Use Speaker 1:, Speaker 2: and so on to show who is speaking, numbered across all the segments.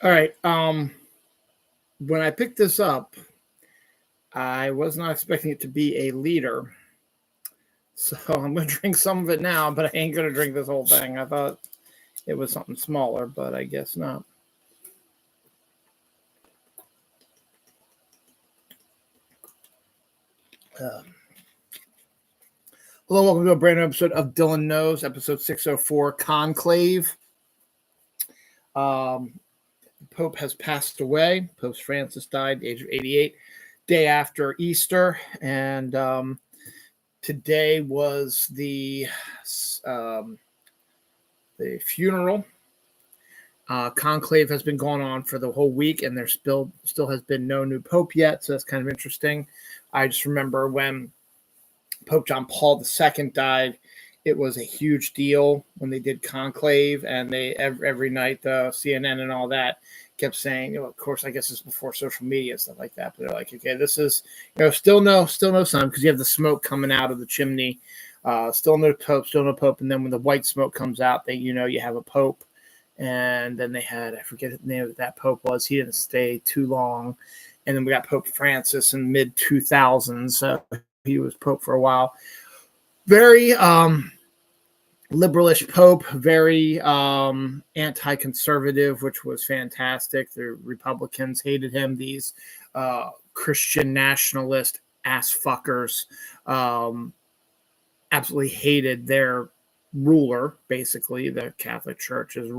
Speaker 1: All right. When I picked this up, I was not expecting it to be a liter. So I'm going to drink some of it now, but I ain't going to drink this whole thing. I thought it was something smaller, but I guess not. Uh, Hello, welcome to a brand new episode of Dylan Knows, episode 604, Conclave. Pope has passed away. Pope Francis died, age of 88, day after Easter, and today was um, the funeral. Conclave has been going on for the whole week, and there still has been no new pope yet, so that's kind of interesting. I just remember when Pope John Paul II died, it was a huge deal when they did conclave, and they every night CNN and all that kept saying, of course, I guess it's before social media and stuff like that, but they're like, okay, this is still no sign, because you have the smoke coming out of the chimney, still no pope, and then when the white smoke comes out, then you have a pope. And then they had, I forget the name of that pope was. He didn't stay too long, and then we got Pope Francis in mid 2000s. So he was pope for a while. Very liberalish pope, very anti-conservative, which was fantastic. The Republicans hated him. These Christian nationalist ass fuckers absolutely hated their ruler. Basically, the Catholic Church is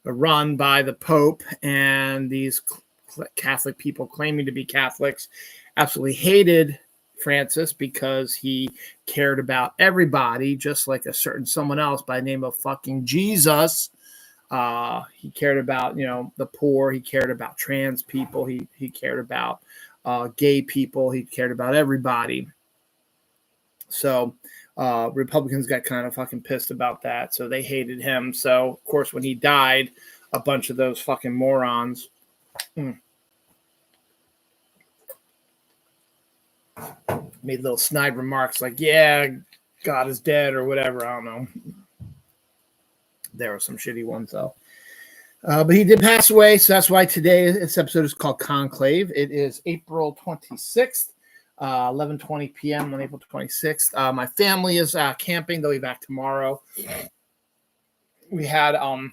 Speaker 1: run by the Pope, and these Catholic people claiming to be Catholics absolutely hated Francis because he cared about everybody, just like a certain someone else by the name of fucking Jesus. He cared about the poor. He cared about trans people. He cared about gay people. He cared about everybody. So Republicans got kind of fucking pissed about that, so they hated him. So of course, when he died, a bunch of those fucking morons made little snide remarks like, yeah, God is dead or whatever. I don't know. There were some shitty ones though. But he did pass away, so that's why today this episode is called Conclave. It is April 26th. 11:20 p.m. on April 26th. My family is camping. They'll be back tomorrow. We had it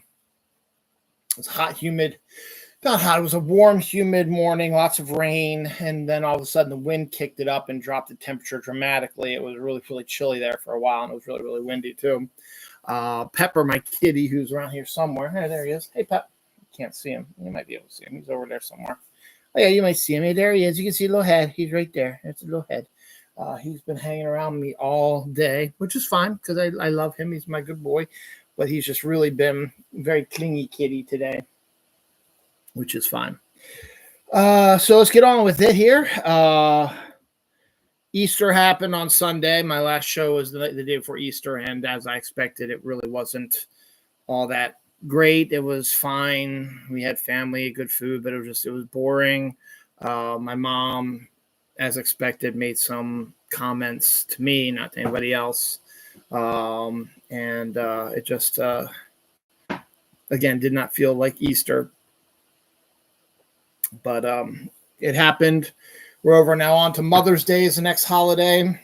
Speaker 1: was hot, humid. Not hot. It was a warm, humid morning. Lots of rain, and then all of a sudden the wind kicked it up and dropped the temperature dramatically. It was really, really chilly there for a while, and it was really, really windy too. Pepper, my kitty, who's around here somewhere. Hey, there he is. Hey, Pep. Can't see him. You might be able to see him. He's over there somewhere. Oh, yeah, you might see him. Hey, there he is. You can see a little head. He's right there. It's a little head. He's been hanging around me all day, which is fine because I love him. He's my good boy. But he's just really been very clingy kitty today, which is fine. So let's get on with it here. Easter happened on Sunday. My last show was the day before Easter, and as I expected, it really wasn't all that great. It was fine. We had family, good food, but it was boring. My mom, as expected, made some comments to me, not to anybody else. And it just, again, did not feel like Easter. But it happened. We're over now on to Mother's Day is the next holiday. And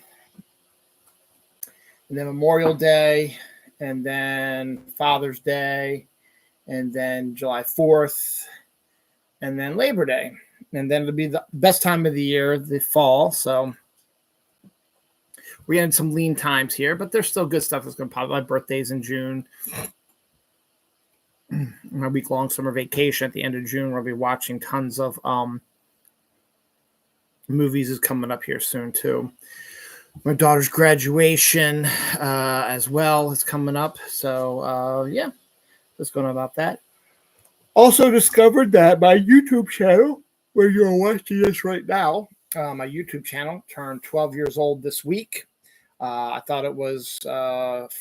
Speaker 1: then Memorial Day. And then Father's Day. And then July 4th, and then Labor Day. And then it'll be the best time of the year, the fall. So we're getting some lean times here, but there's still good stuff that's going to pop up. My birthday's in June. My week-long summer vacation at the end of June. We'll be watching tons of movies is coming up here soon, too. My daughter's graduation as well is coming up. So, yeah. What's going on about that? Also discovered that my YouTube channel, where you're watching this right now, my YouTube channel turned 12 years old this week. I thought it was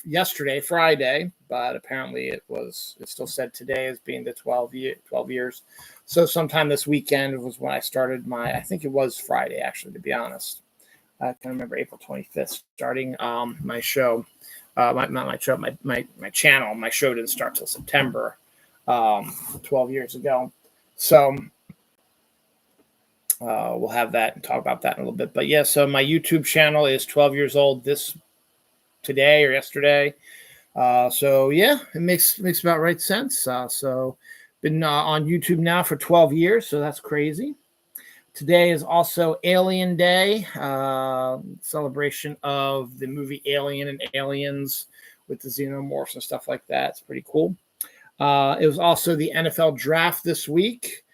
Speaker 1: yesterday, Friday, but apparently it still said today as being the 12 years. So sometime this weekend was when I started I think it was Friday, actually, to be honest. I can remember April 25th starting my show. My channel. My show didn't start till September. 12 years ago. So we'll have that and talk about that in a little bit. But yeah, so my YouTube channel is 12 years old today or yesterday. So yeah, it makes about right sense. So been on YouTube now for 12 years, so that's crazy. Today is also Alien Day, celebration of the movie Alien and Aliens with the xenomorphs and stuff like that. It's pretty cool. It was also the NFL draft this week.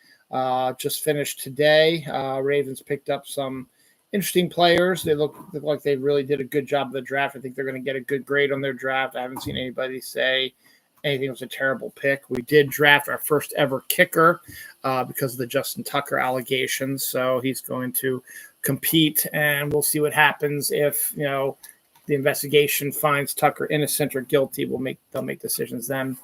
Speaker 1: Just finished today. Ravens picked up some interesting players. They look like they really did a good job of the draft. I think they're going to get a good grade on their draft. I haven't seen anybody say anything was a terrible pick. We did draft our first ever kicker because of the Justin Tucker allegations. So he's going to compete, and we'll see what happens if the investigation finds Tucker innocent or guilty. They'll make decisions then.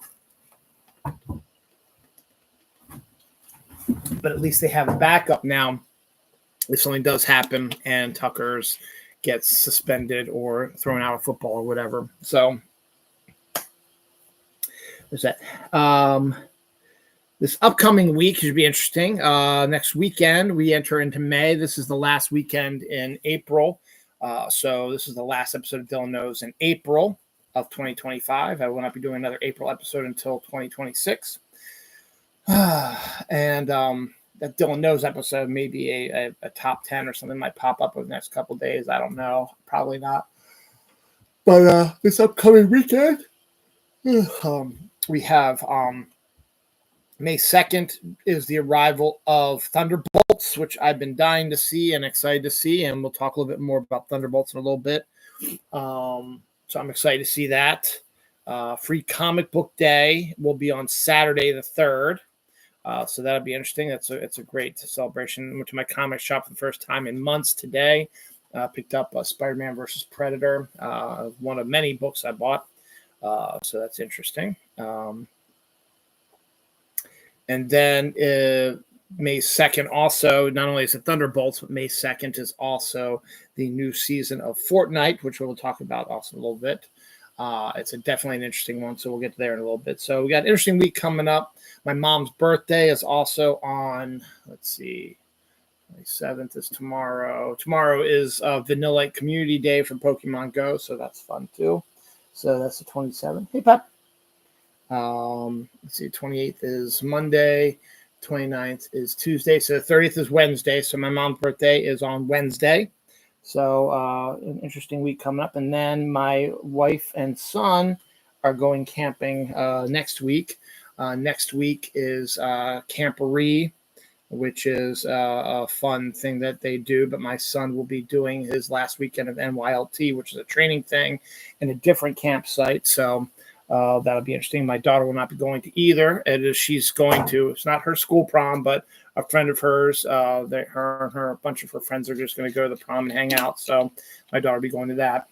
Speaker 1: But at least they have a backup now if something does happen and Tucker's gets suspended or thrown out of football or whatever. So there's that. This upcoming week should be interesting. Next weekend, we enter into May. This is the last weekend in April. So this is the last episode of Dylan Knows in April of 2025. I will not be doing another April episode until 2026. And that Dylan Knows episode may be a top 10 or something might pop up over the next couple of days. I don't know. Probably not. But this upcoming weekend, we have May 2nd is the arrival of Thunderbolts, which I've been dying to see and excited to see. And we'll talk a little bit more about Thunderbolts in a little bit. So I'm excited to see that. Free Comic Book Day will be on Saturday the 3rd. So that'll be interesting. It's a great celebration. I went to my comic shop for the first time in months today. Picked up Spider-Man versus Predator, one of many books I bought. So that's interesting. And then May 2nd also, not only is it Thunderbolts, but May 2nd is also the new season of Fortnite, which we'll talk about also a little bit. It's definitely an interesting one, so we'll get there in a little bit. So we got an interesting week coming up. My mom's birthday is also on, let's see, May 7th is tomorrow. Tomorrow is Vanilla Community Day for Pokemon Go, so that's fun too. So that's the 27th. Hey, Pep. Let's see, 28th is Monday. 29th is Tuesday. So the 30th is Wednesday. So my mom's birthday is on Wednesday. So an interesting week coming up. And then my wife and son are going camping next week. Next week is Camporee, which is a fun thing that they do. But my son will be doing his last weekend of NYLT, which is a training thing in a different campsite. So that'll be interesting. My daughter will not be going to either. She's going to, it's not her school prom, but a friend of hers, her and a bunch of her friends are just going to go to the prom and hang out. So my daughter will be going to that.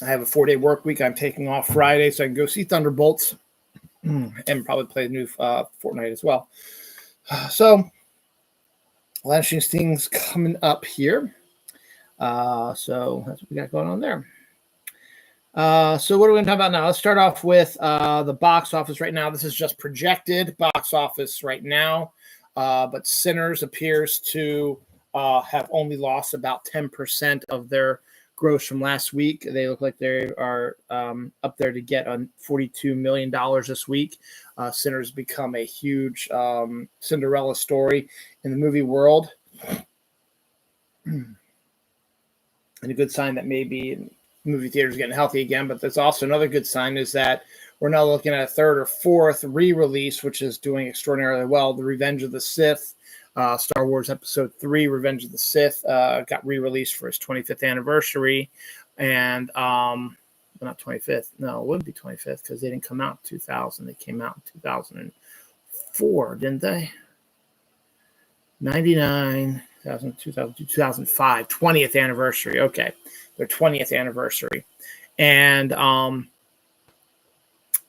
Speaker 1: I have a 4-day work week. I'm taking off Friday so I can go see Thunderbolts and probably play the new Fortnite as well. So a lot of interesting things coming up here. So that's what we got going on there. So what are we going to talk about now? Let's start off with the box office right now. This is just projected box office right now. But Sinners appears to have only lost about 10% of their gross from last week. They look like they are up there to get $42 million this week. Sinners become a huge Cinderella story in the movie world. And a good sign that maybe movie theaters are getting healthy again. But there's also another good sign is that we're now looking at a 3rd or 4th re-release, which is doing extraordinarily well. The Revenge of the Sith, Star Wars Episode 3, Revenge of the Sith, got re-released for its 25th anniversary. And not 25th. No, it wouldn't be 25th because they didn't come out in 2000. They came out in 2004, didn't they? 99. 2005, 20th anniversary. Okay, their 20th anniversary. And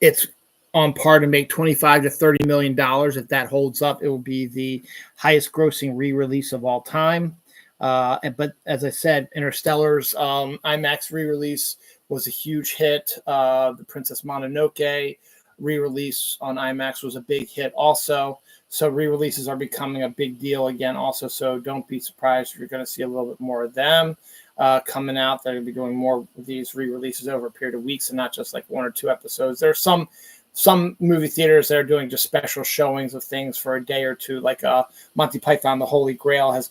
Speaker 1: it's on par to make $25 to $30 million. If that holds up, it will be the highest grossing re-release of all time. But as I said, Interstellar's IMAX re-release was a huge hit. The Princess Mononoke re-release on IMAX was a big hit also. So re-releases are becoming a big deal again also. So don't be surprised if you're going to see a little bit more of them coming out. They're going to be doing more of these re-releases over a period of weeks and not just like 1 or 2 episodes. There's some movie theaters that are doing just special showings of things for a day or two, like Monty Python, The Holy Grail has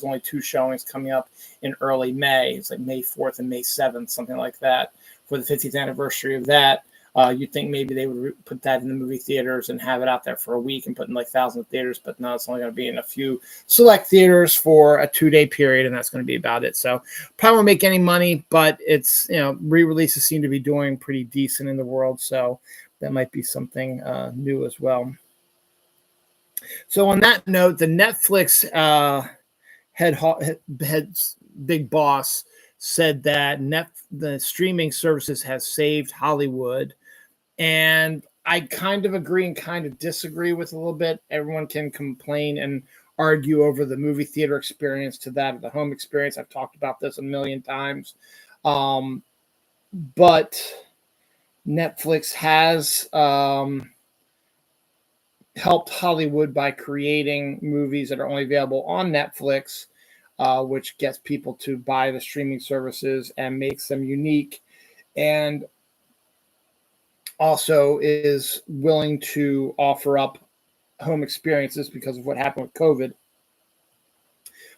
Speaker 1: only 2 showings coming up in early May. It's like May 4th and May 7th, something like that, for the 50th anniversary of that. You'd think maybe they would put that in the movie theaters and have it out there for a week and put in like thousands of theaters, but no, it's only going to be in a few select theaters for a 2-day period, and that's going to be about it. So probably won't make any money, but it's, re-releases seem to be doing pretty decent in the world, so that might be something new as well. So on that note, the Netflix head big boss said that the streaming services has saved Hollywood. And I kind of agree and kind of disagree with a little bit. Everyone can complain and argue over the movie theater experience to that of the home experience. I've talked about this a million times. But Netflix has helped Hollywood by creating movies that are only available on Netflix, which gets people to buy the streaming services and makes them unique. And also is willing to offer up home experiences because of what happened with COVID.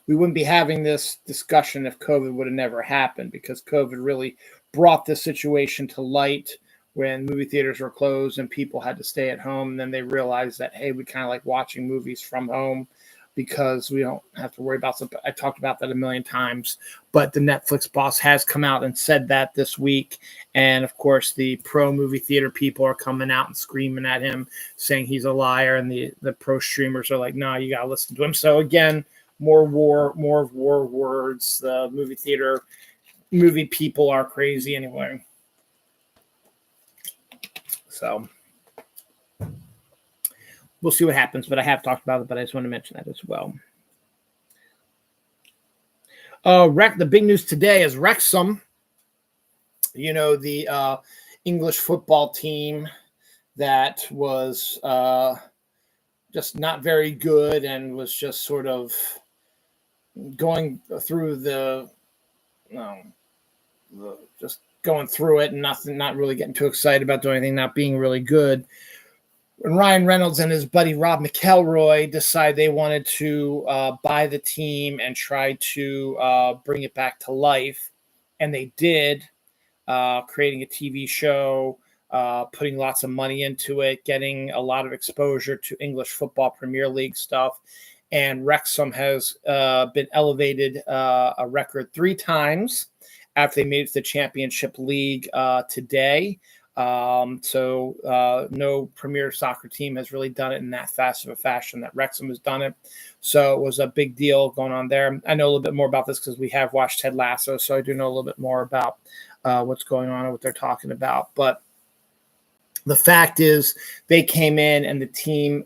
Speaker 1: We wouldn't be having this discussion if COVID would have never happened, because COVID really brought this situation to light when movie theaters were closed and people had to stay at home. And then they realized that, hey, we kind of like watching movies from home because we don't have to worry about something. I talked about that a million times, but the Netflix boss has come out and said that this week. And of course, the pro movie theater people are coming out and screaming at him, saying he's a liar. And the pro streamers are like, no, you got to listen to him. So again, more war words. The movie people are crazy anyway. So we'll see what happens, but I have talked about it, but I just want to mention that as well. The big news today is Wrexham, the English football team that was just not very good and was just sort of going through just going through it and not really getting too excited about doing anything, not being really good. When Ryan Reynolds and his buddy Rob McElroy decided they wanted to buy the team and try to bring it back to life, and they did, creating a TV show, putting lots of money into it, getting a lot of exposure to English football Premier League stuff. And Wrexham has been elevated a record 3 times after they made it to the Championship League today. So no Premier Soccer team has really done it in that fast of a fashion that Wrexham has done it. So it was a big deal going on there. I know a little bit more about this because we have watched Ted Lasso, so I do know a little bit more about what's going on and what they're talking about. But the fact is they came in and the team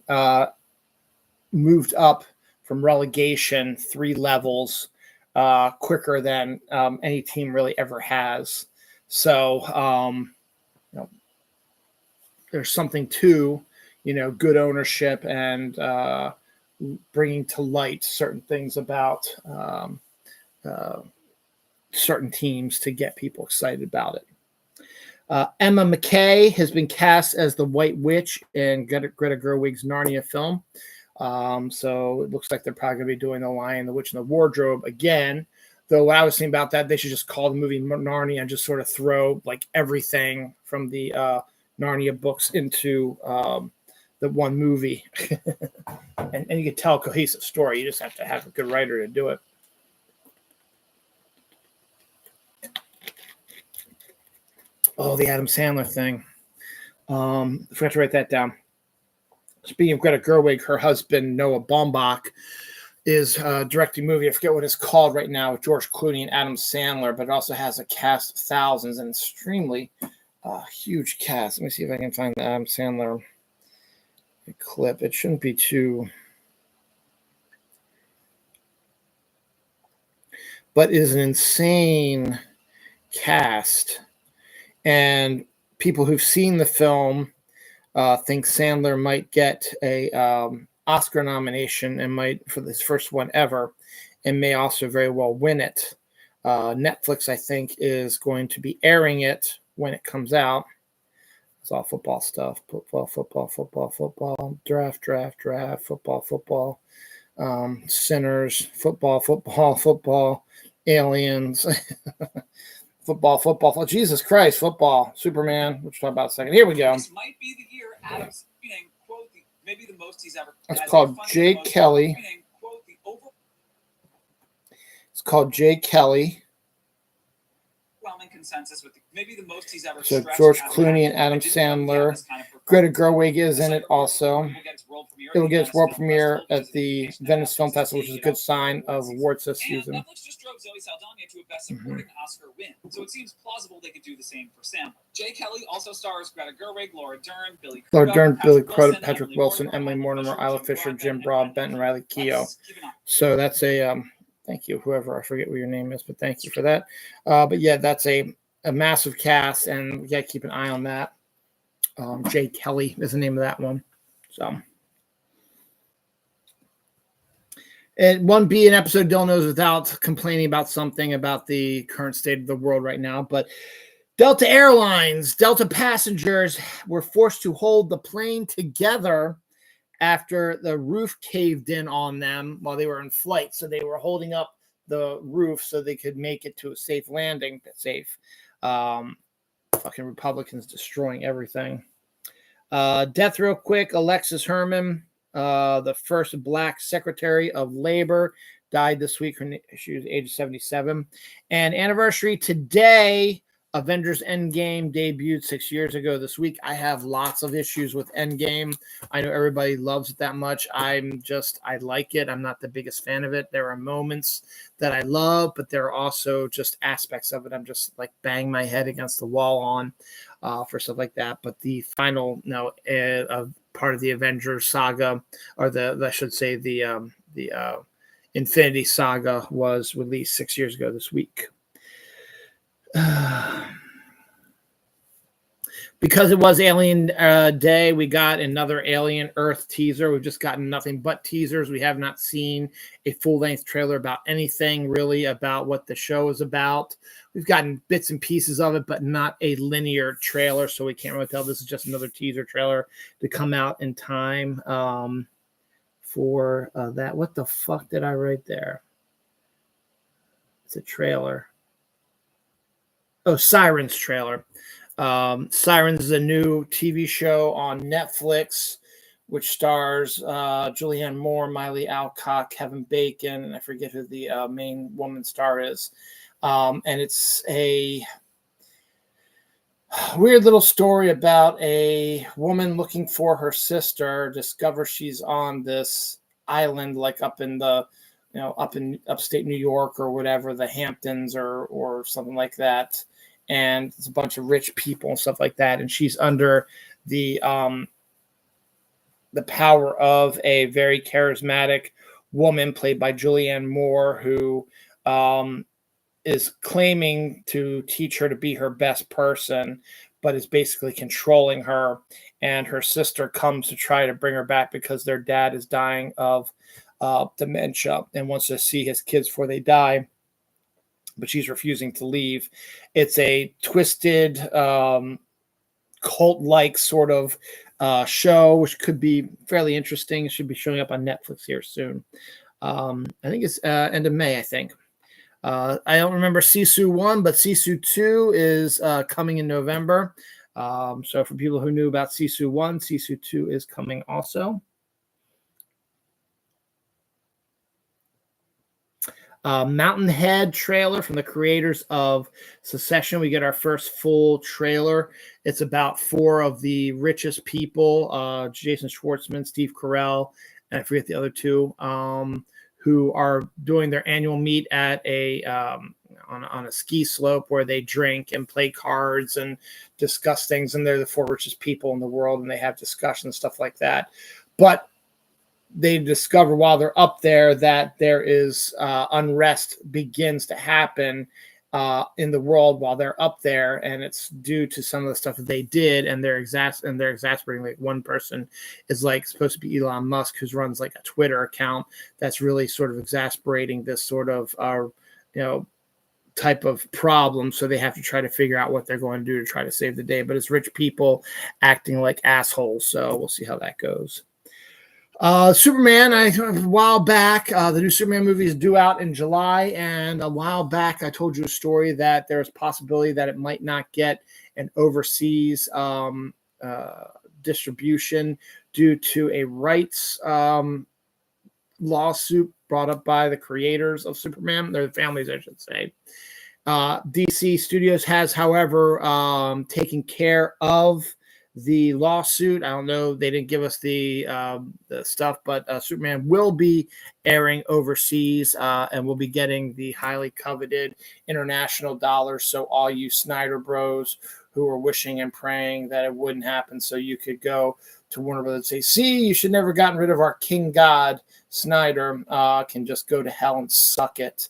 Speaker 1: moved up from relegation 3 levels quicker than any team really ever has. So, there's something to, good ownership and bringing to light certain things about certain teams to get people excited about it. Emma Mackey has been cast as the White Witch in Greta Gerwig's Narnia film. So it looks like they're probably going to be doing The Lion, the Witch, and the Wardrobe again. Though what I was thinking about that, they should just call the movie Narnia and just sort of throw like everything from the Narnia books into the one movie. and you can tell a cohesive story. You just have to have a good writer to do it. Oh, the Adam Sandler thing. I forgot to write that down. Speaking of Greta Gerwig, her husband, Noah Baumbach, is directing a movie. I forget what it's called right now with George Clooney and Adam Sandler, but it also has a cast of thousands and extremely huge cast. Let me see if I can find the Adam Sandler clip. It shouldn't be too... But is an insane cast, and people who've seen the film think Sandler might get a Oscar nomination and might for this first one ever, and may also very well win it. Netflix, I think, is going to be airing it when it comes out. It's all football stuff. Football. Draft. Football. Sinners. Football. Aliens. Football. Jesus Christ, football. Superman. We'll talk about in a second. Here we go.
Speaker 2: This might be the year Adam's winning, quote, maybe the most he's ever.
Speaker 1: It's called Jay Kelly. It's called Jay Kelly.
Speaker 2: Consensus with maybe the most he's ever.
Speaker 1: So George Clooney and Adam Sandler. Greta Gerwig is in it also. It will get its world premiere at the Venice Film Festival, which is a good sign of awards this season.
Speaker 2: Netflix just drove Zoe Saldana to a Best Supporting Oscar win, so it seems plausible they could do the same for Sandler. Jay Kelly also stars Greta Gerwig, Laura Dern, Billy Crudup, Patrick Wilson, Emily Mortimer, Isla Fisher, Jim Broad, Benton Riley Keough. So that's a thank you, whoever, I forget what your name is, but thank you for that. But yeah, that's a massive cast, and we got to keep an eye on that. Jay Kelly is the name of that one. So, it won't be an episode Dylan knows without complaining about something about the current state of the world right now. But Delta Airlines, Delta passengers were forced to hold the plane together after the roof caved in on them while they were in flight. So they were holding up the roof so they could make it to a safe landing. Fucking Republicans destroying everything. Death real quick. Alexis Herman, the first Black Secretary of Labor, died this week. She was age 77. And anniversary today, Avengers Endgame debuted 6 years ago this week. I have lots of issues with Endgame. I know everybody loves it that much. I like it. I'm not the biggest fan of it. There are moments that I love, but there are also just aspects of it I'm just like bang my head against the wall on for stuff like that. But the final part of the Avengers saga, or the Infinity Saga, was released 6 years ago this week. Because it was Alien Day, we got another Alien Earth teaser. We've just gotten nothing but teasers. We have not seen a full-length trailer about anything really about what the show is about. We've gotten bits and pieces of it, but not a linear trailer, so we can't really tell. This is just another teaser trailer to come out in time for that. What the fuck did I write there? It's a trailer. Oh, Sirens trailer. Sirens is a new TV show on Netflix, which stars Julianne Moore, Miley Alcock, Kevin Bacon, and I forget who the main woman star is. And it's a weird little story about a woman looking for her sister, discovers she's on this island, like up in upstate New York or whatever, the Hamptons or something like that. And it's a bunch of rich people and stuff like that. And she's under the power of a very charismatic woman played by Julianne Moore, who is claiming to teach her to be her best person, but is basically controlling her. And her sister comes to try to bring her back because their dad is dying of dementia and wants to see his kids before they die. But she's refusing to leave. It's a twisted, cult-like sort of show, which could be fairly interesting. It should be showing up on Netflix here soon. I think it's end of May, I think. I don't remember Sisu 1, but Sisu 2 is coming in November. So for people who knew about Sisu 1, Sisu 2 is coming also. Mountainhead trailer from the creators of Succession. We get our first full trailer. It's about four of the richest people, Jason Schwartzman, Steve Carell, and I forget the other two, who are doing their annual meet at on a ski slope where they drink and play cards and discuss things. And they're the four richest people in the world, and they have discussions and stuff like that. But they discover while they're up there that there is unrest begins to happen in the world while they're up there, and it's due to some of the stuff that they did, and they're exasperating. Like one person is like supposed to be Elon Musk, who runs like a Twitter account that's really sort of exasperating this sort of type of problem. So they have to try to figure out what they're going to do to try to save the day. But it's rich people acting like assholes. So we'll see how that goes. Superman, a while back, the new Superman movie is due out in July, and a while back I told you a story that there's a possibility that it might not get an overseas distribution due to a rights lawsuit brought up by the creators of Superman, their families, I should say. DC Studios has, however, taken care of the lawsuit. I don't know. They didn't give us the stuff, but Superman will be airing overseas and will be getting the highly coveted international dollars. So all you Snyder bros who are wishing and praying that it wouldn't happen, so you could go to Warner Brothers and say, see, you should never gotten rid of our King God, Snyder, can just go to hell and suck it.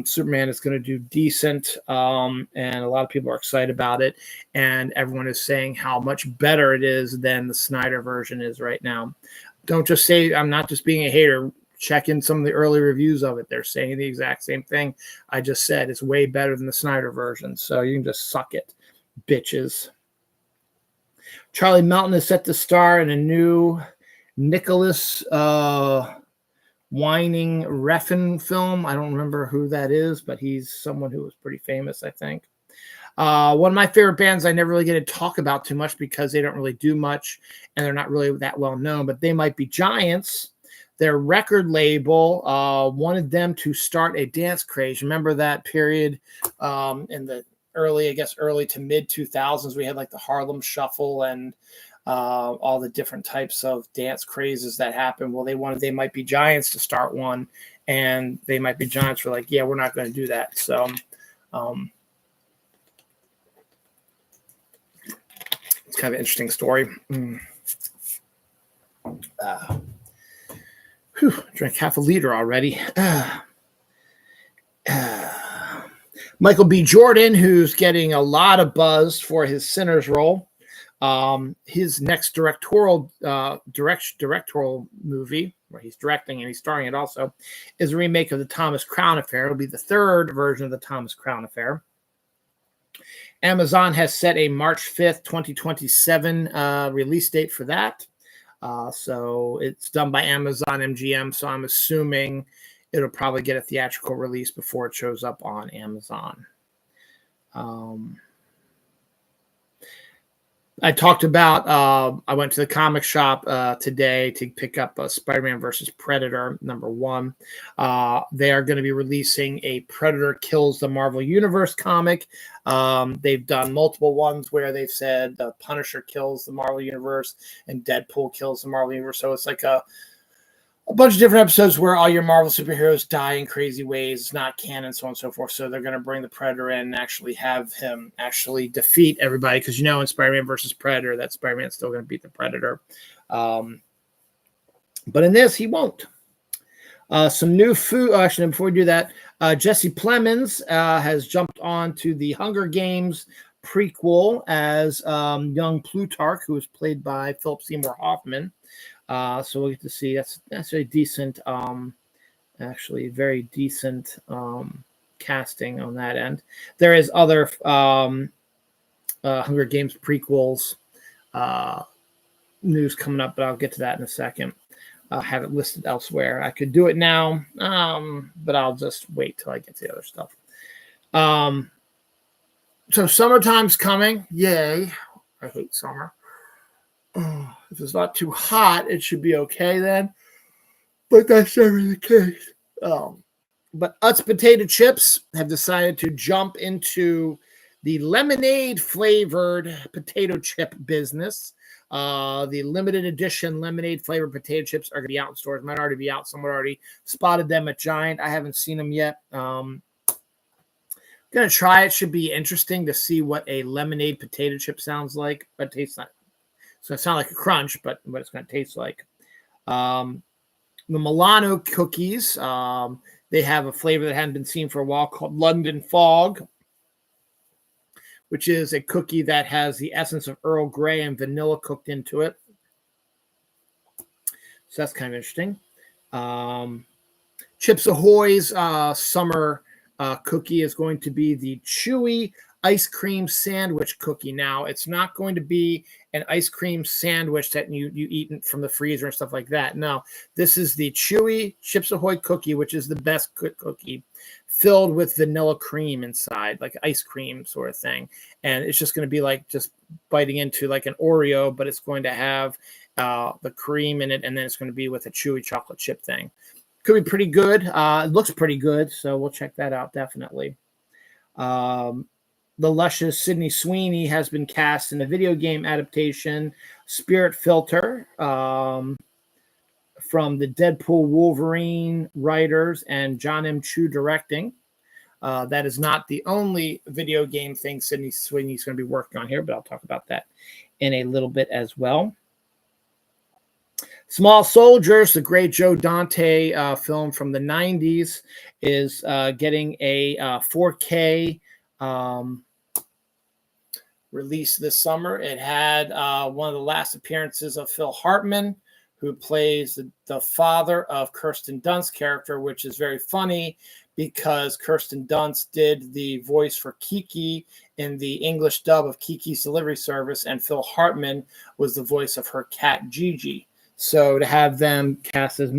Speaker 2: Superman is going to do decent, and a lot of people are excited about it, and everyone is saying how much better it is than the Snyder version is right now. Don't just say, I'm not just being a hater. Check in some of the early reviews of it. They're saying the exact same thing I just said. It's way better than the Snyder version, so you can just suck it, bitches. Charlie Melton is set to star in a new Nicholas Winding Refn film. I don't remember who that is, but he's someone who was pretty famous, I think. One of my favorite bands I never really get to talk about too much because they don't really do much and they're not really that well known, but They Might Be Giants. Their record label wanted them to start a dance craze. Remember that period in the early to mid 2000s? We had like the Harlem Shuffle and all the different types of dance crazes that happened. Well, they wanted They Might Be Giants to start one, and They Might Be Giants were like, yeah, we're not going to do that. So it's kind of an interesting story. Drank half a liter already. Michael B. Jordan, who's getting a lot of buzz for his Sinners role. His next directorial movie, where he's directing and he's starring it also, is a remake of the Thomas Crown Affair. It'll be the third version of the Thomas Crown Affair. Amazon has set a March 5th, 2027 release date for that. So it's done by Amazon MGM, so I'm assuming it'll probably get a theatrical release before it shows up on Amazon. I talked about, I went to the comic shop today to pick up Spider-Man versus Predator #1. They are going to be releasing a Predator Kills the Marvel Universe comic. They've done multiple ones where they've said the Punisher kills the Marvel Universe and Deadpool kills the Marvel Universe. So it's like a bunch of different episodes where all your Marvel superheroes die in crazy ways. It's not canon, so on and so forth. So they're going to bring the Predator in and actually have him actually defeat everybody. Because, in Spider-Man versus Predator, that Spider-Man's still going to beat the Predator. But in this, he won't. Some new food. Actually, before we do that, Jesse Plemons has jumped on to the Hunger Games prequel as young Plutarch, who was played by Philip Seymour Hoffman. So we'll get to see that's a decent, actually very decent casting on that end. There is other Hunger Games prequels news coming up, but I'll get to that in a second. I have it listed elsewhere. I could do it now, but I'll just wait till I get to the other stuff. So summertime's coming. Yay. I hate summer. If it's not too hot, it should be okay then. But that's never the case. But Utz Potato Chips have decided to jump into the lemonade-flavored potato chip business. The limited edition lemonade-flavored potato chips are going to be out in stores. Might already be out. Someone already spotted them at Giant. I haven't seen them yet. Going to try it. Should be interesting to see what a lemonade potato chip sounds like. But it tastes like. It's going to sound like a crunch, but what it's going to taste like. The Milano cookies they have a flavor that hadn't been seen for a while called London Fog, which is a cookie that has the essence of Earl Grey and vanilla cooked into it. So that's kind of interesting. Chips Ahoy's summer cookie is going to be the chewy ice cream sandwich cookie. Now, it's not going to be an ice cream sandwich that you eat from the freezer and stuff like that. No, this is the chewy Chips Ahoy cookie, which is the best cookie, filled with vanilla cream inside, like ice cream sort of thing. And it's just going to be like just biting into like an Oreo, but it's going to have the cream in it, and then it's going to be with a chewy chocolate chip thing. Could be pretty good. It looks pretty good, so we'll check that out definitely. The luscious Sydney Sweeney has been cast in a video game adaptation, Spirit Filter, from the Deadpool Wolverine writers and John M. Chu directing. That is not the only video game thing Sydney Sweeney is going to be working on here, but I'll talk about that in a little bit as well. Small Soldiers, the great Joe Dante film from the 90s, is getting a 4K release this summer. It had one of the last appearances of Phil Hartman, who plays the father of Kirsten Dunst's character, which is very funny because Kirsten Dunst did the voice for Kiki in the English dub of Kiki's Delivery Service, and Phil Hartman was the voice of her cat Gigi. So to have them cast as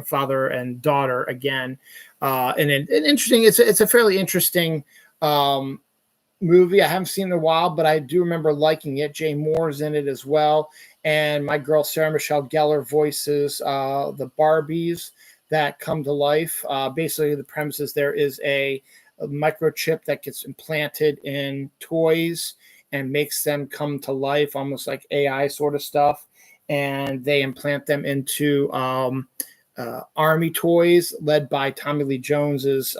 Speaker 2: father and daughter again, and interesting. It's a fairly interesting movie. I haven't seen it in a while, but I do remember liking it. Jay Moore's in it as well, and my girl Sarah Michelle Gellar voices the Barbies that come to life. Basically, the premise is there is a microchip that gets implanted in toys and makes them come to life, almost like AI sort of stuff. And they implant them into army toys led by Tommy Lee Jones's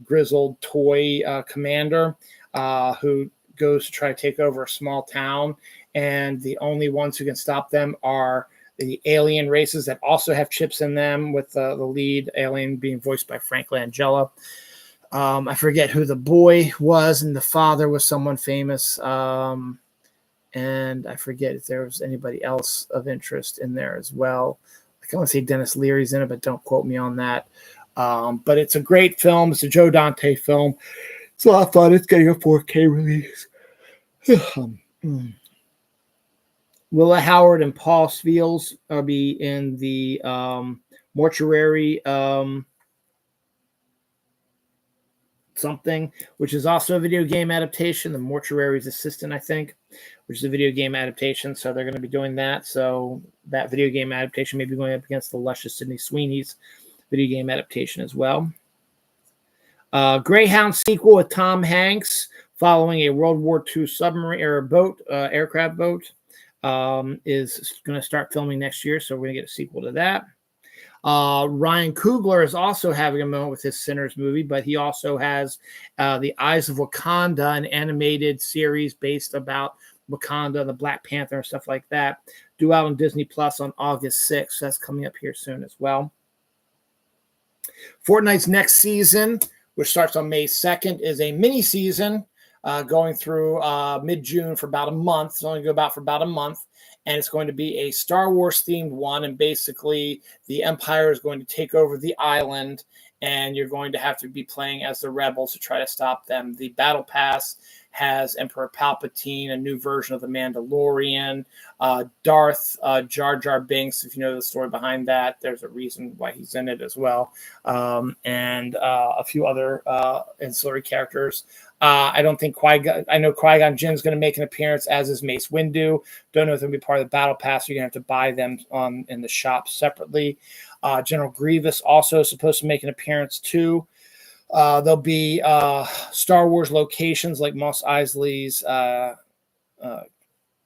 Speaker 2: grizzled toy commander, who goes to try to take over a small town. And the only ones who can stop them are the alien races that also have chips in them, with the lead alien being voiced by Frank Langella. I forget who the boy was, and the father was someone famous. And I forget if there was anybody else of interest in there as well. I can only say Dennis Leary's in it, but don't quote me on that. But it's a great film. It's a Joe Dante film. It's a lot of fun. It's getting a 4K release. Willa Howard and Paul Sveals will be in the Mortuary something, which is also a video game adaptation. The Mortuary's Assistant, I think, which is a video game adaptation. So they're going to be doing that. So that video game adaptation may be going up against the luscious Sydney Sweeney's video game adaptation as well. Greyhound sequel with Tom Hanks following a World War II submarine or aircraft boat, is going to start filming next year. So we're going to get a sequel to that. Ryan Coogler is also having a moment with his Sinners movie, but he also has The Eyes of Wakanda, an animated series based about Wakanda, the Black Panther, and stuff like that, due out on Disney Plus on August 6th. That's coming up here soon as well. Fortnite's next season, which starts on May 2nd, is a mini season going through mid-June for about a month. It's only going to go about for about a month. And it's going to be a Star Wars themed one. And basically the Empire is going to take over the island, and you're going to have to be playing as the rebels to try to stop them. The Battle Pass has Emperor Palpatine, a new version of the Mandalorian, Darth Jar Jar Binks. If you know the story behind that, there's a reason why he's in it as well, and a few other ancillary characters. I don't think I know Qui-Gon Jinn's going to make an appearance, as is Mace Windu. Don't know if they'll be part of the Battle Pass. You're going to have to buy them in the shop separately. General Grievous also is supposed to make an appearance too. There'll be Star Wars locations like Mos Eisley's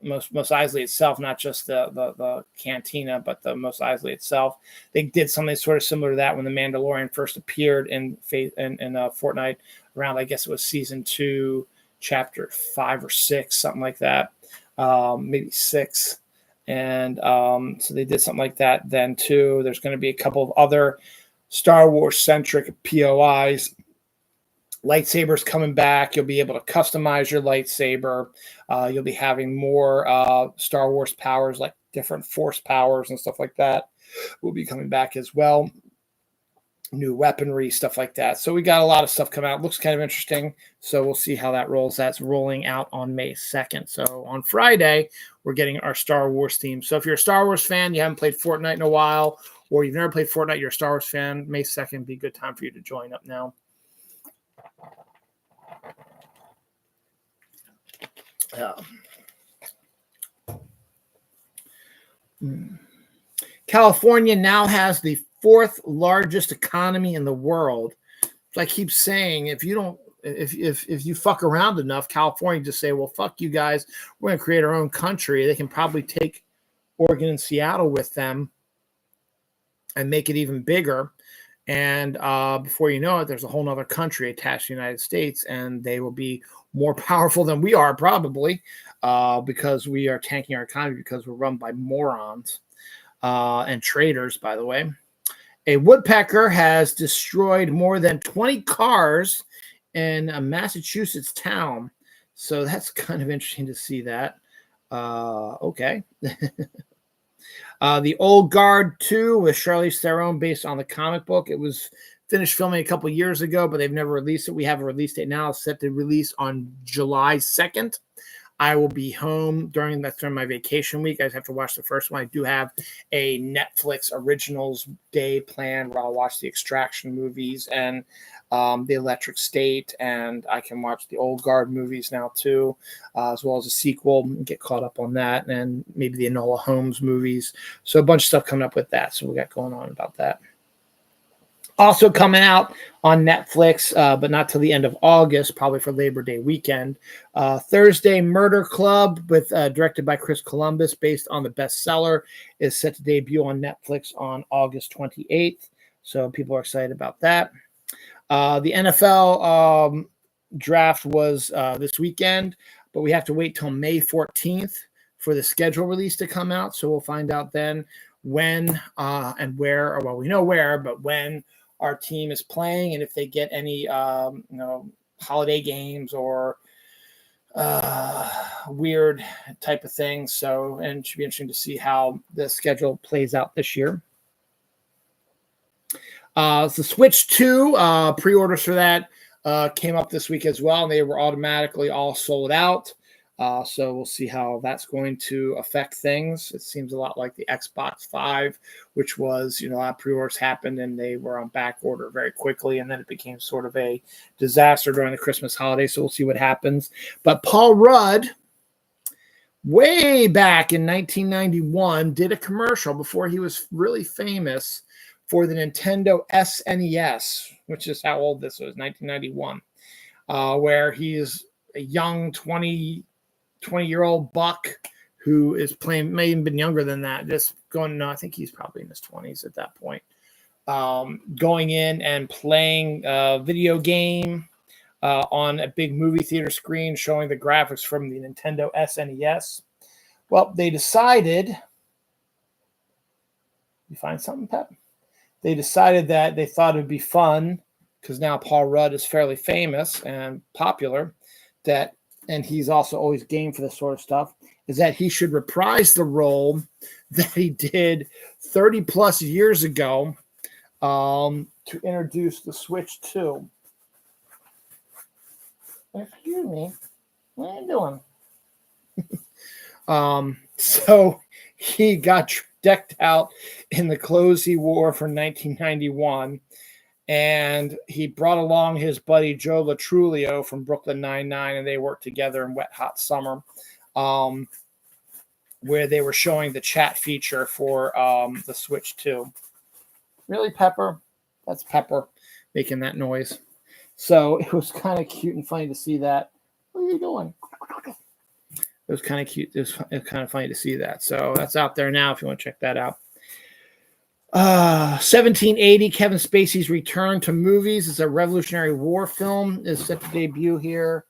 Speaker 2: Mos Eisley itself, not just the cantina, but the Mos Eisley itself. They did something sort of similar to that when the Mandalorian first appeared in Fortnite around, I guess it was season 2, chapter 5 or 6, something like that, maybe 6. And so they did something like that then too. There's going to be a couple of other Star Wars centric POIs. Lightsabers coming back. You'll be able to customize your lightsaber. You'll be having more Star Wars powers, like different Force powers and stuff like that, will be coming back as well. New weaponry, stuff like that. So we got a lot of stuff coming out. Looks kind of interesting. So we'll see how that rolls. That's rolling out on May 2nd. So on Friday, we're getting our Star Wars theme. So if you're a Star Wars fan, you haven't played Fortnite in a while, or you've never played Fortnite, you're a Star Wars fan, May 2nd would be a good time for you to join up now. California now has the 4th largest economy in the world. So I keep saying, if you fuck around enough, California just say, well, fuck you guys. We're going to create our own country. They can probably take Oregon and Seattle with them and make it even bigger. And before you know it, there's a whole other country attached to the United States, and they will be more powerful than we are probably because we are tanking our economy because we're run by morons and traitors, by the way. A woodpecker has destroyed more than 20 cars in a Massachusetts town. So that's kind of interesting to see that. Okay. The Old Guard 2 with Charlize Theron based on the comic book. It was finished filming a couple years ago, but they've never released it. We have a release date now. It's set to release on July 2nd. I will be home during my vacation week. I just have to watch the first one. I do have a Netflix Originals Day planned where I'll watch the Extraction movies and the Electric State, and I can watch the Old Guard movies now too, as well as a sequel and get caught up on that, and maybe the Enola Holmes movies. So a bunch of stuff coming up with that. So we got going on about that. Also coming out on Netflix, but not till the end of August, probably for Labor Day weekend. Thursday Murder Club, with directed by Chris Columbus, based on the bestseller, is set to debut on Netflix on August 28th. So people are excited about that. The NFL draft was this weekend, but we have to wait till May 14th for the schedule release to come out. So we'll find out then when and where, or well, we know where, but when our team is playing, and if they get any holiday games or weird type of things. So, and it should be interesting to see how the schedule plays out this year. So Switch 2 pre-orders for that came up this week as well, and they were automatically all sold out. So we'll see how that's going to affect things. It seems a lot like the Xbox 5, which was, a lot of pre-orders happened and they were on back order very quickly, and then it became sort of a disaster during the Christmas holiday. So we'll see what happens. But Paul Rudd, way back in 1991, did a commercial before he was really famous for the Nintendo SNES, which is how old this was, 1991, where he is a young 20-year-old buck who is playing, may even been younger than that, just going, no, I think he's probably in his 20s at that point, going in and playing a video game on a big movie theater screen showing the graphics from the Nintendo SNES. Well, they decided, you find something, Pep? They decided that they thought it would be fun, because now Paul Rudd is fairly famous and popular, and he's also always game for this sort of stuff, is that he should reprise the role that he did 30 plus years ago to introduce the Switch 2. Excuse me, what are you doing? So he got decked out in the clothes he wore for 1991. And he brought along his buddy Joe Latrulio from Brooklyn Nine-Nine, and they worked together in Wet Hot Summer, where they were showing the chat feature for the Switch 2. Really, Pepper? That's Pepper making that noise. So it was kind of cute and funny to see that. What are you doing? It was kind of cute. It was kind of funny to see that. So that's out there now if you want to check that out. 1780, Kevin Spacey's return to movies. It's a Revolutionary War film. Is set to debut here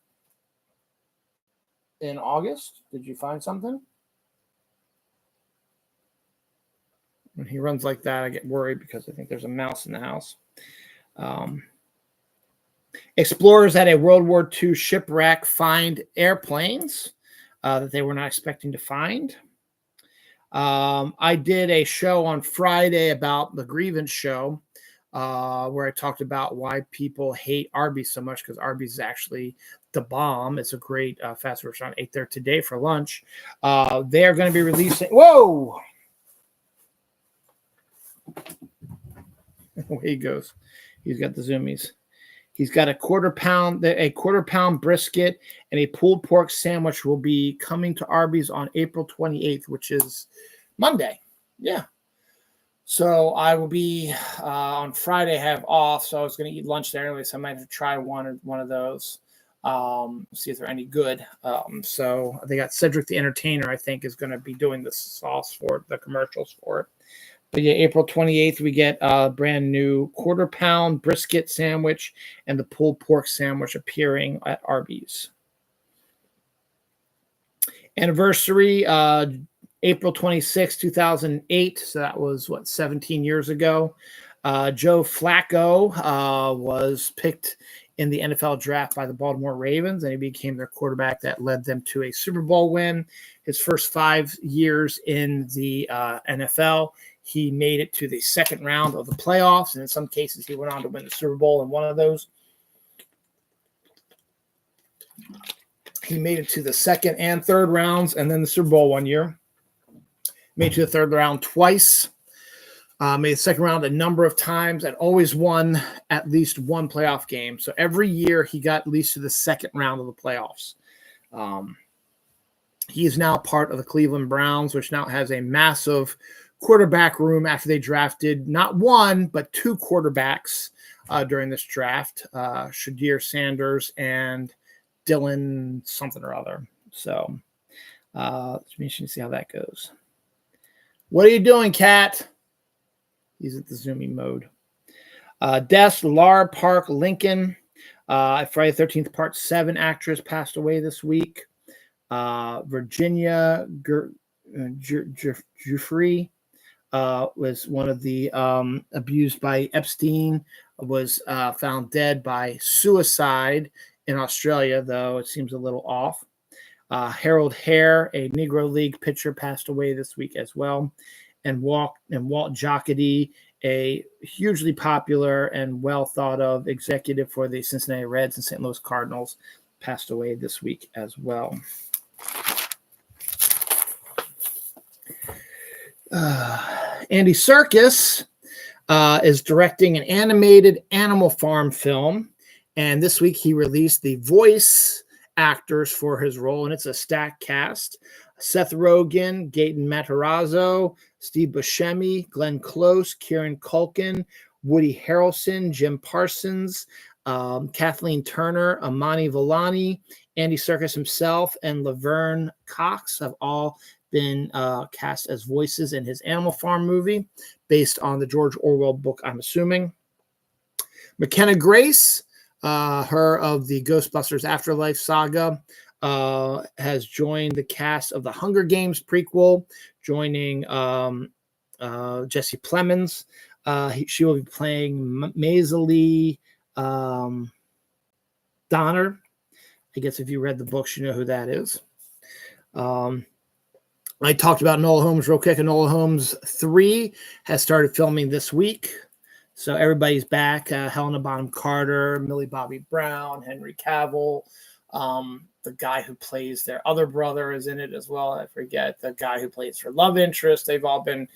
Speaker 2: in August. Did you find something? he runs like that, I get worried because I think there's a mouse in the house. Explorers at a World War II shipwreck find airplanes that they were not expecting to find. I did a show on Friday about the grievance show where I talked about why people hate Arby's so much, because Arby's is actually the bomb. It's a great fast food restaurant. I ate there today for lunch. They are going to be releasing. Whoa! Away he goes. He's got the zoomies. He's got a quarter pound brisket, and a pulled pork sandwich will be coming to Arby's on April 28th, which is Monday. Yeah. So I will be on Friday, have off. So I was going to eat lunch there anyway. So I might have to try one of those. See if they're any good. So they got Cedric the Entertainer, I think, is going to be doing the sauce for it, the commercials for it. But yeah, April 28th, we get a brand new quarter pound brisket sandwich and the pulled pork sandwich appearing at Arby's. Anniversary, April 26, 2008. So that was, 17 years ago. Joe Flacco was picked in the NFL draft by the Baltimore Ravens, and he became their quarterback that led them to a Super Bowl win. His first 5 years in the NFL, he made it to the second round of the playoffs, and in some cases, he went on to win the Super Bowl in one of those. He made it to the second and third rounds, and then the Super Bowl one year. Made it to the third round twice. Made the second round a number of times, and always won at least one playoff game. So every year, he got at least to the second round of the playoffs. He is now part of the Cleveland Browns, which now has a massive quarterback room after they drafted not one, but 2 quarterbacks during this draft, Shadir Sanders and Dylan something or other. So it's interesting to see how that goes. What are you doing, Cat? He's at the zooming mode. Deaths, Laura Park Lincoln, Friday the 13th, Part 7 actress, passed away this week. Virginia Giuffre was one of the abused by Epstein, was found dead by suicide in Australia, though it seems a little off. Harold Hare, a Negro League pitcher, passed away this week as well. And Walt Jocketty, a hugely popular and well thought of executive for the Cincinnati Reds and St. Louis Cardinals, passed away this week as well. Andy Serkis is directing an animated Animal Farm film, and this week he released the voice actors for his role, and it's a stacked cast. Seth Rogen, Gaten Matarazzo, Steve Buscemi, Glenn Close, Kieran Culkin, Woody Harrelson, Jim Parsons, Kathleen Turner, Amani Villani, Andy Serkis himself, and Laverne Cox have all been cast as voices in his Animal Farm movie based on the George Orwell book, I'm assuming. McKenna Grace, her of the Ghostbusters Afterlife saga, has joined the cast of the Hunger Games prequel, joining Jesse Plemons. She will be playing Maisie Donner. I guess if you read the books, you know who that is. I talked about Enola Holmes real quick. Enola Holmes 3 has started filming this week. So everybody's back. Helena Bonham Carter, Millie Bobby Brown, Henry Cavill. The guy who plays their other brother is in it as well. I forget. The guy who plays for love interest. They've all been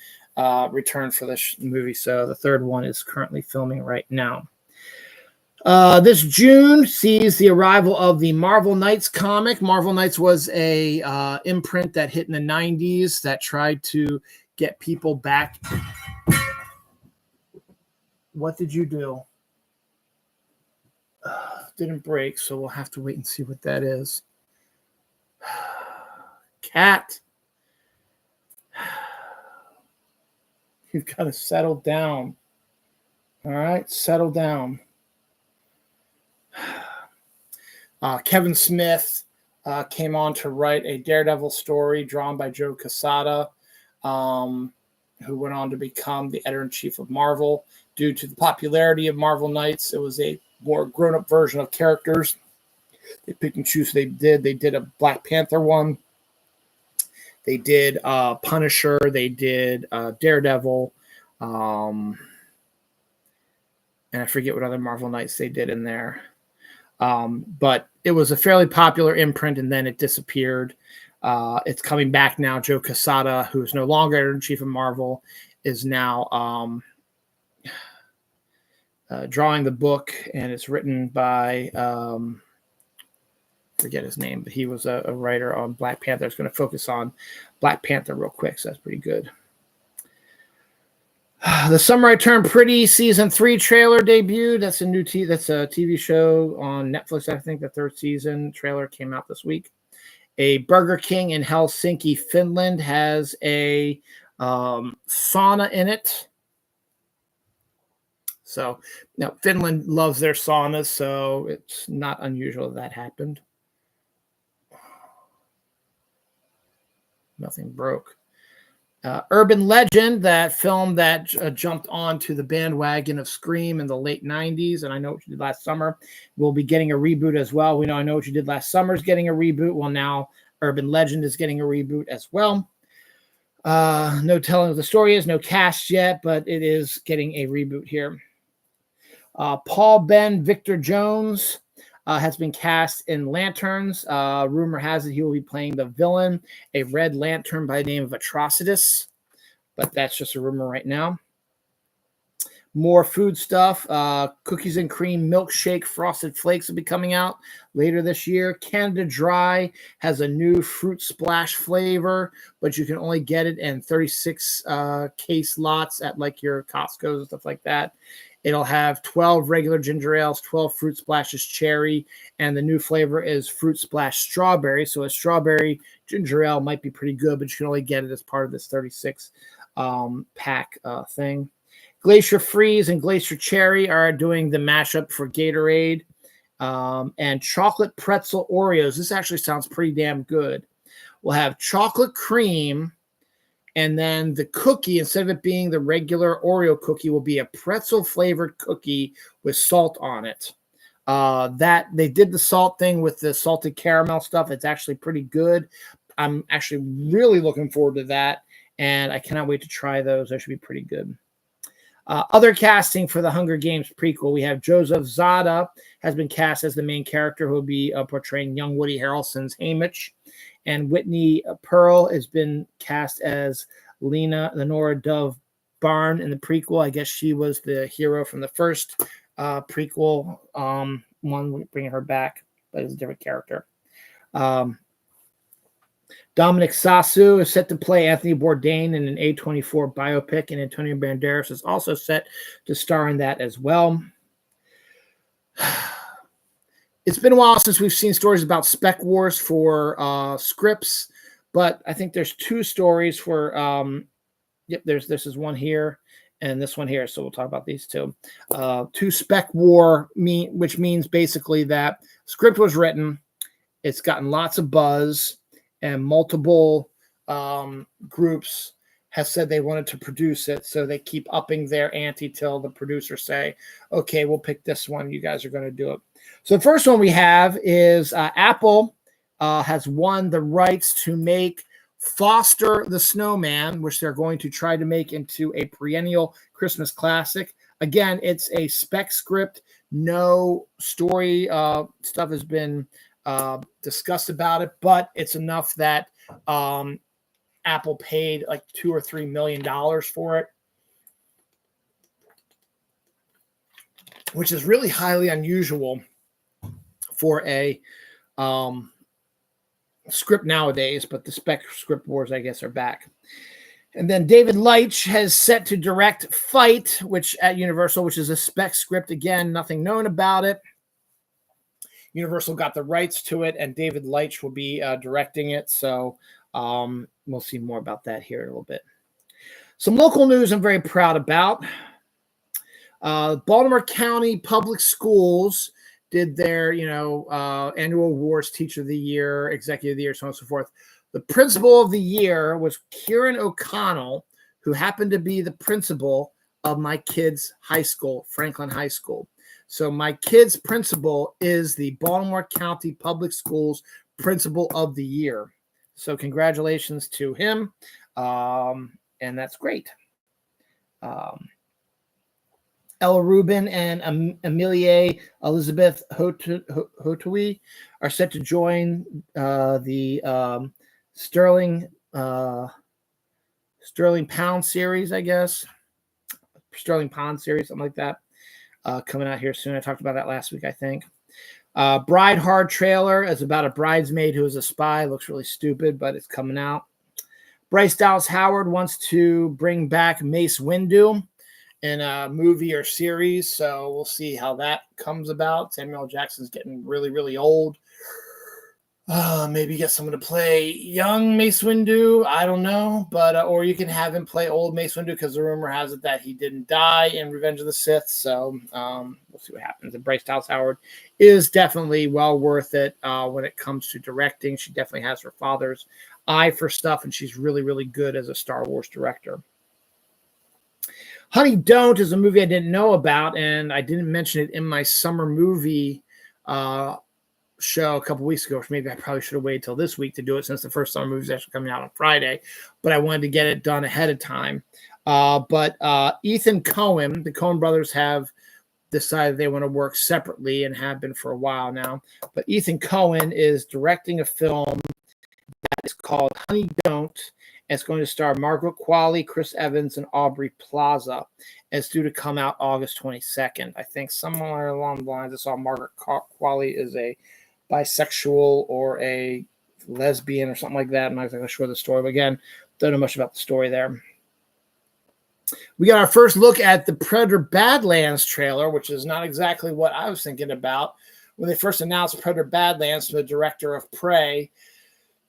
Speaker 2: returned for this movie. So the third one is currently filming right now. This June sees the arrival of the Marvel Knights comic. Marvel Knights was a imprint that hit in the 90s that tried to get people back. What did you do? Didn't break, so we'll have to wait and see what that is. Cat. You've got to settle down. All right, settle down. Kevin Smith came on to write a Daredevil story drawn by Joe Quesada. who went on to become the editor-in-chief of Marvel. Due to the popularity of Marvel Knights, it was a more grown-up version of characters. They picked and choose. They did a Black Panther one. They did Punisher. They did Daredevil. And I forget what other Marvel Knights they did in there. But it was a fairly popular imprint, and then it disappeared. It's coming back now. Joe Quesada, who is no longer editor-in-chief of Marvel, is now drawing the book, and it's written by forget his name, but he was a writer on Black Panther. It's going to focus on Black Panther real quick, so that's pretty good. The Summer I Turned Pretty season 3 trailer debuted. That's a new that's a TV show on Netflix. I think the 3rd season trailer came out this week. A Burger King in Helsinki, Finland, has a sauna in it. So now Finland loves their saunas, so it's not unusual that happened. Nothing broke. Urban Legend, that film that jumped onto the bandwagon of Scream in the late 90s, and I Know What You Did Last Summer, will be getting a reboot as well. We know I Know What You Did Last Summer is getting a reboot. Well, now Urban Legend is getting a reboot as well. No telling what the story is, no cast yet, but it is getting a reboot here. Paul Ben Victor Jones has been cast in Lanterns. Rumor has it he will be playing the villain, a Red Lantern by the name of Atrocitus, but that's just a rumor right now. More food stuff. Cookies and cream milkshake Frosted Flakes will be coming out later this year. Canada Dry has a new fruit splash flavor, but you can only get it in 36 case lots at like your Costco's and stuff like that. It'll have 12 regular ginger ales, 12 fruit splashes cherry, and the new flavor is fruit splash strawberry. So a strawberry ginger ale might be pretty good, but you can only get it as part of this 36 pack thing. Glacier Freeze and Glacier Cherry are doing the mashup for Gatorade. And chocolate pretzel Oreos. This actually sounds pretty damn good. We'll have chocolate cream, and then the cookie, instead of it being the regular Oreo cookie, will be a pretzel flavored cookie with salt on it. That they did the salt thing with the salted caramel stuff. It's actually pretty good. I'm actually really looking forward to that, and I cannot wait to try those. That should be pretty good. Other casting for the Hunger Games prequel, we have Joseph Zada has been cast as the main character who will be portraying young Woody Harrelson's Haymitch. And Whitney Pearl has been cast as Lenora Dove Barn in the prequel. I guess she was the hero from the first prequel one, bringing her back, but it's a different character. Dominic Sassu is set to play Anthony Bourdain in an A24 biopic, and Antonio Banderas is also set to star in that as well. It's been a while since we've seen stories about Spec Wars for scripts, but I think there's 2 stories for this is one here and this one here, so we'll talk about these 2. 2 Spec War, which means basically that script was written, it's gotten lots of buzz, and multiple groups have said they wanted to produce it, so they keep upping their ante till the producers say, okay, we'll pick this one. You guys are going to do it. So the first one we have is Apple has won the rights to make Foster the Snowman, which they're going to try to make into a perennial Christmas classic. Again, it's a spec script. No story stuff has been discussed about it, but it's enough that Apple paid like $2 or $3 million for it, which is really highly unusual for a script nowadays. But the spec script wars, I guess, are back. And then David Leitch has set to direct Fight, which at Universal, which is a spec script. Again, nothing known about it. Universal got the rights to it, and David Leitch will be directing it. So we'll see more about that here in a little bit. Some local news I'm very proud about. Baltimore County Public Schools did their, annual awards, Teacher of the Year, Executive of the Year, so on and so forth. The Principal of the Year was Kieran O'Connell, who happened to be the principal of my kids' high school, Franklin High School. So my kid's principal is the Baltimore County Public Schools Principal of the Year. So congratulations to him. And that's great. Ella Rubin and Amelie Elizabeth Hotui are set to join the Sterling Pound series, I guess. Sterling Pond series, something like that. Coming out here soon. I talked about that last week, I think. Bride Hard trailer is about a bridesmaid who is a spy. Looks really stupid, but it's coming out. Bryce Dallas Howard wants to bring back Mace Windu in a movie or series, so we'll see how that comes about. Samuel L. Jackson's getting really, really old. Maybe get someone to play young Mace Windu. I don't know, but or you can have him play old Mace Windu because the rumor has it that he didn't die in Revenge of the Sith. So we'll see what happens. And Bryce Dallas Howard is definitely well worth it when it comes to directing. She definitely has her father's eye for stuff, and she's really, really good as a Star Wars director. Honey Don't is a movie I didn't know about, and I didn't mention it in my summer movie show a couple weeks ago, which maybe I probably should have waited till this week to do it since the first summer movie is actually coming out on Friday, but I wanted to get it done ahead of time. But Ethan Coen, the Coen brothers have decided they want to work separately and have been for a while now. But Ethan Coen is directing a film that is called Honey Don't. It's going to star Margaret Qualley, Chris Evans, and Aubrey Plaza. It's due to come out August 22nd. I think somewhere along the lines I saw Margaret Qualley is a bisexual or a lesbian or something like that. I'm not exactly sure the story, but again, don't know much about the story there. We got our first look at the Predator Badlands trailer, which is not exactly what I was thinking about. When they first announced Predator Badlands from the director of Prey,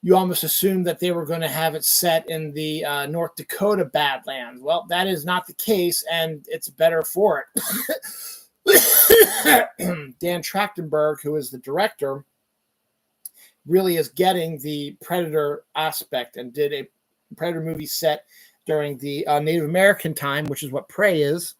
Speaker 2: you almost assumed that they were going to have it set in the North Dakota Badlands. Well, that is not the case, and it's better for it. Dan Trachtenberg, who is the director, really is getting the Predator aspect and did a Predator movie set during the Native American time, which is what Prey is.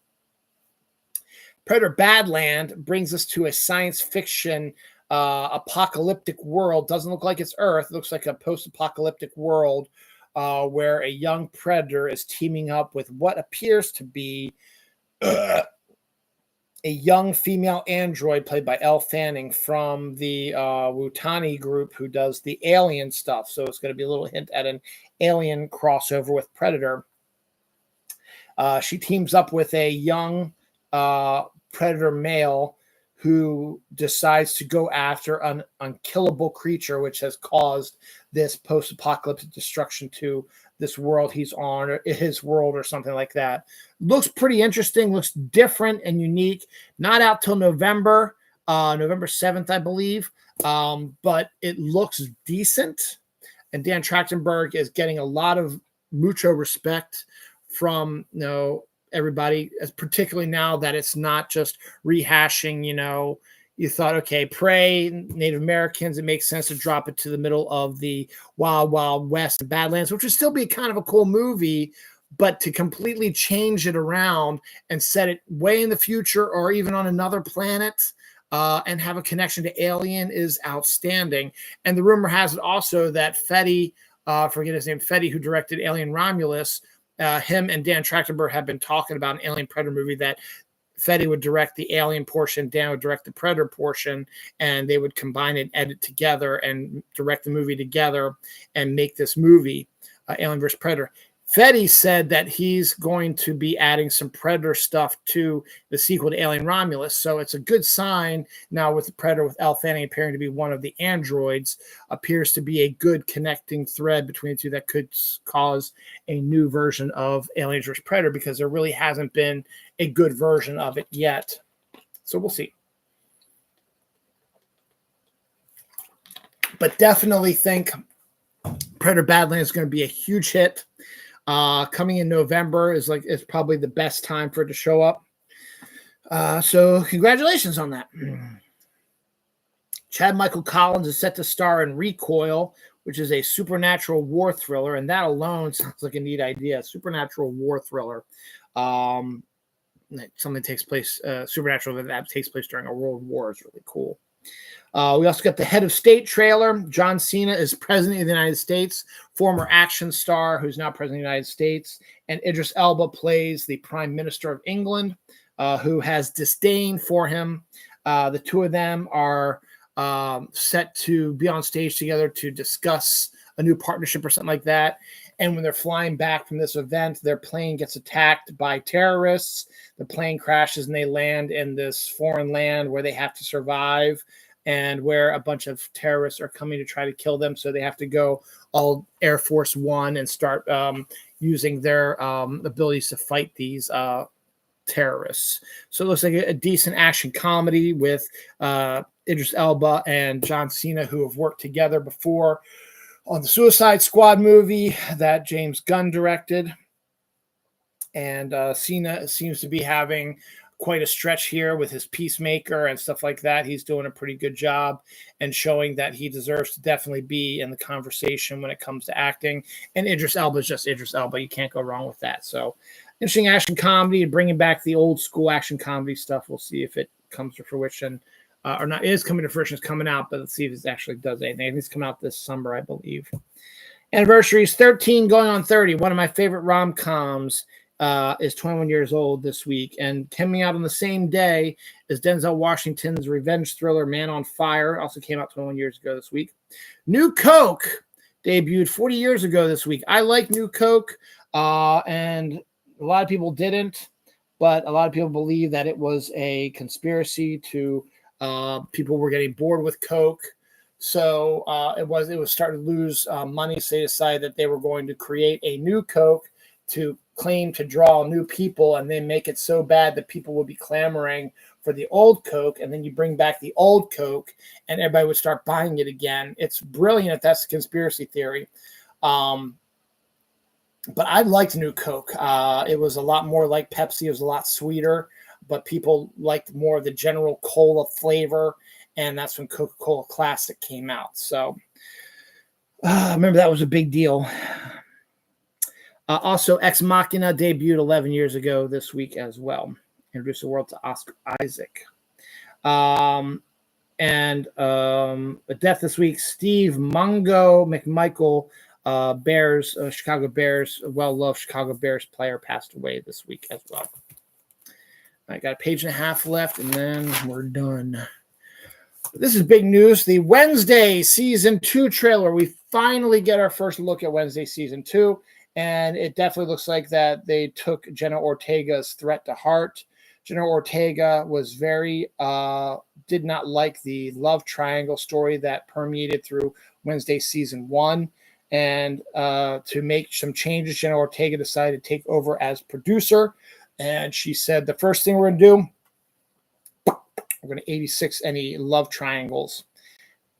Speaker 2: Predator Badland brings us to a science fiction apocalyptic world. Doesn't look like it's Earth. It looks like a post-apocalyptic world where a young predator is teaming up with what appears to be a young female android played by Elle Fanning from the Wutani group who does the Alien stuff. So it's going to be a little hint at an Alien crossover with Predator. She teams up with a young predator male who decides to go after an unkillable creature, which has caused this post-apocalyptic destruction to this world he's on, or his world, or something like that. Looks pretty interesting, looks different and unique. Not out till November 7th, I believe, but it looks decent. And Dan Trachtenberg is getting a lot of mucho respect from, everybody, as particularly now that it's not just rehashing, you thought, okay, Prey, Native Americans, it makes sense to drop it to the middle of the Wild Wild West Badlands, which would still be kind of a cool movie, but to completely change it around and set it way in the future or even on another planet and have a connection to Alien is outstanding. And the rumor has it also that Fetty, forget his name, Fetty, who directed Alien Romulus, him and Dan Trachtenberg have been talking about an Alien Predator movie that Fetty would direct the Alien portion, Dan would direct the Predator portion, and they would combine and edit together and direct the movie together and make this movie, Alien vs. Predator. Fetty said that he's going to be adding some Predator stuff to the sequel to Alien Romulus, so it's a good sign now with the Predator, with Elle Fanning appearing to be one of the androids, appears to be a good connecting thread between the two that could cause a new version of Alien vs. Predator, because there really hasn't been a good version of it yet. So we'll see. But definitely think Predator Badlands is going to be a huge hit. Coming in November is probably the best time for it to show up. So congratulations on that. Chad Michael Collins is set to star in Recoil, which is a supernatural war thriller, and that alone sounds like a neat idea. Supernatural war thriller. Something takes place, supernatural that takes place during a world war is really cool. We also got the Head of State trailer. John Cena is president of the United States, former action star who's now president of the United States. And Idris Elba plays the Prime Minister of England, who has disdain for him. The two of them are set to be on stage together to discuss a new partnership or something like that. And when they're flying back from this event, their plane gets attacked by terrorists. The plane crashes and they land in this foreign land where they have to survive and where a bunch of terrorists are coming to try to kill them. So they have to go all Air Force One and start using their abilities to fight these terrorists. So it looks like a decent action comedy with Idris Elba and John Cena, who have worked together before on the Suicide Squad movie that James Gunn directed. And Cena seems to be having quite a stretch here with his Peacemaker and stuff like that. He's doing a pretty good job and showing that he deserves to definitely be in the conversation when it comes to acting. And Idris Elba is just Idris Elba. You can't go wrong with that. So interesting action comedy and bringing back the old school action comedy stuff. We'll see if it comes to fruition. Or not, it is coming to fruition, it's coming out, but let's see if it actually does anything. I think it's coming out this summer, I believe. Anniversaries, 13 going on 30. One of my favorite rom-coms is 21 years old this week. And coming out on the same day is Denzel Washington's revenge thriller, Man on Fire. Also came out 21 years ago this week. New Coke debuted 40 years ago this week. I like New Coke, and a lot of people didn't, but a lot of people believe that it was a conspiracy to people were getting bored with Coke. So it was starting to lose money. So they decided that they were going to create a new Coke to claim to draw new people and then make it so bad that people would be clamoring for the old Coke. And then you bring back the old Coke and everybody would start buying it again. It's brilliant if that's a conspiracy theory. But I liked New Coke. It was a lot more like Pepsi. It was a lot sweeter, but people liked more of the general cola flavor. And that's when Coca-Cola Classic came out. So I remember that was a big deal. Also, Ex Machina debuted 11 years ago this week as well. Introduced the world to Oscar Isaac. A death this week, Steve Mungo McMichael, Chicago Bears, well-loved Chicago Bears player, passed away this week as well. I got a page and a half left, and then we're done. This is big news. The Wednesday Season 2 trailer. We finally get our first look at Wednesday Season 2, and it definitely looks like that they took Jenna Ortega's threat to heart. Jenna Ortega was did not like the love triangle story that permeated through Wednesday Season 1. And to make some changes, Jenna Ortega decided to take over as producer. And she said, the first thing we're going to do, we're going to 86 any love triangles.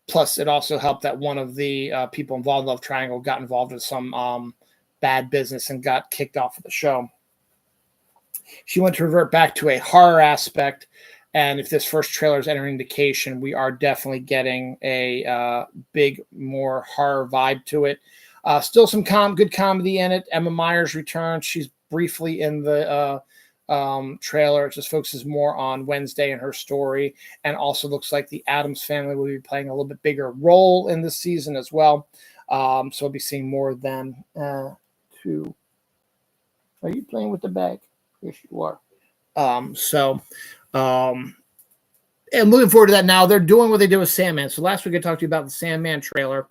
Speaker 2: Plus, it also helped that one of the people involved in Love Triangle got involved in some bad business and got kicked off of the show. She went to revert back to a horror aspect. And if this first trailer is any indication, we are definitely getting a big, more horror vibe to it. Still some good comedy in it. Emma Myers returns. She's briefly in the trailer. It just focuses more on Wednesday and her story, and also looks like the Addams family will be playing a little bit bigger role in this season as well. So we'll be seeing more of them too. Are you playing with the bag? Yes, you are. And looking forward to that now. They're doing what they did with Sandman. So last week I talked to you about the Sandman trailer.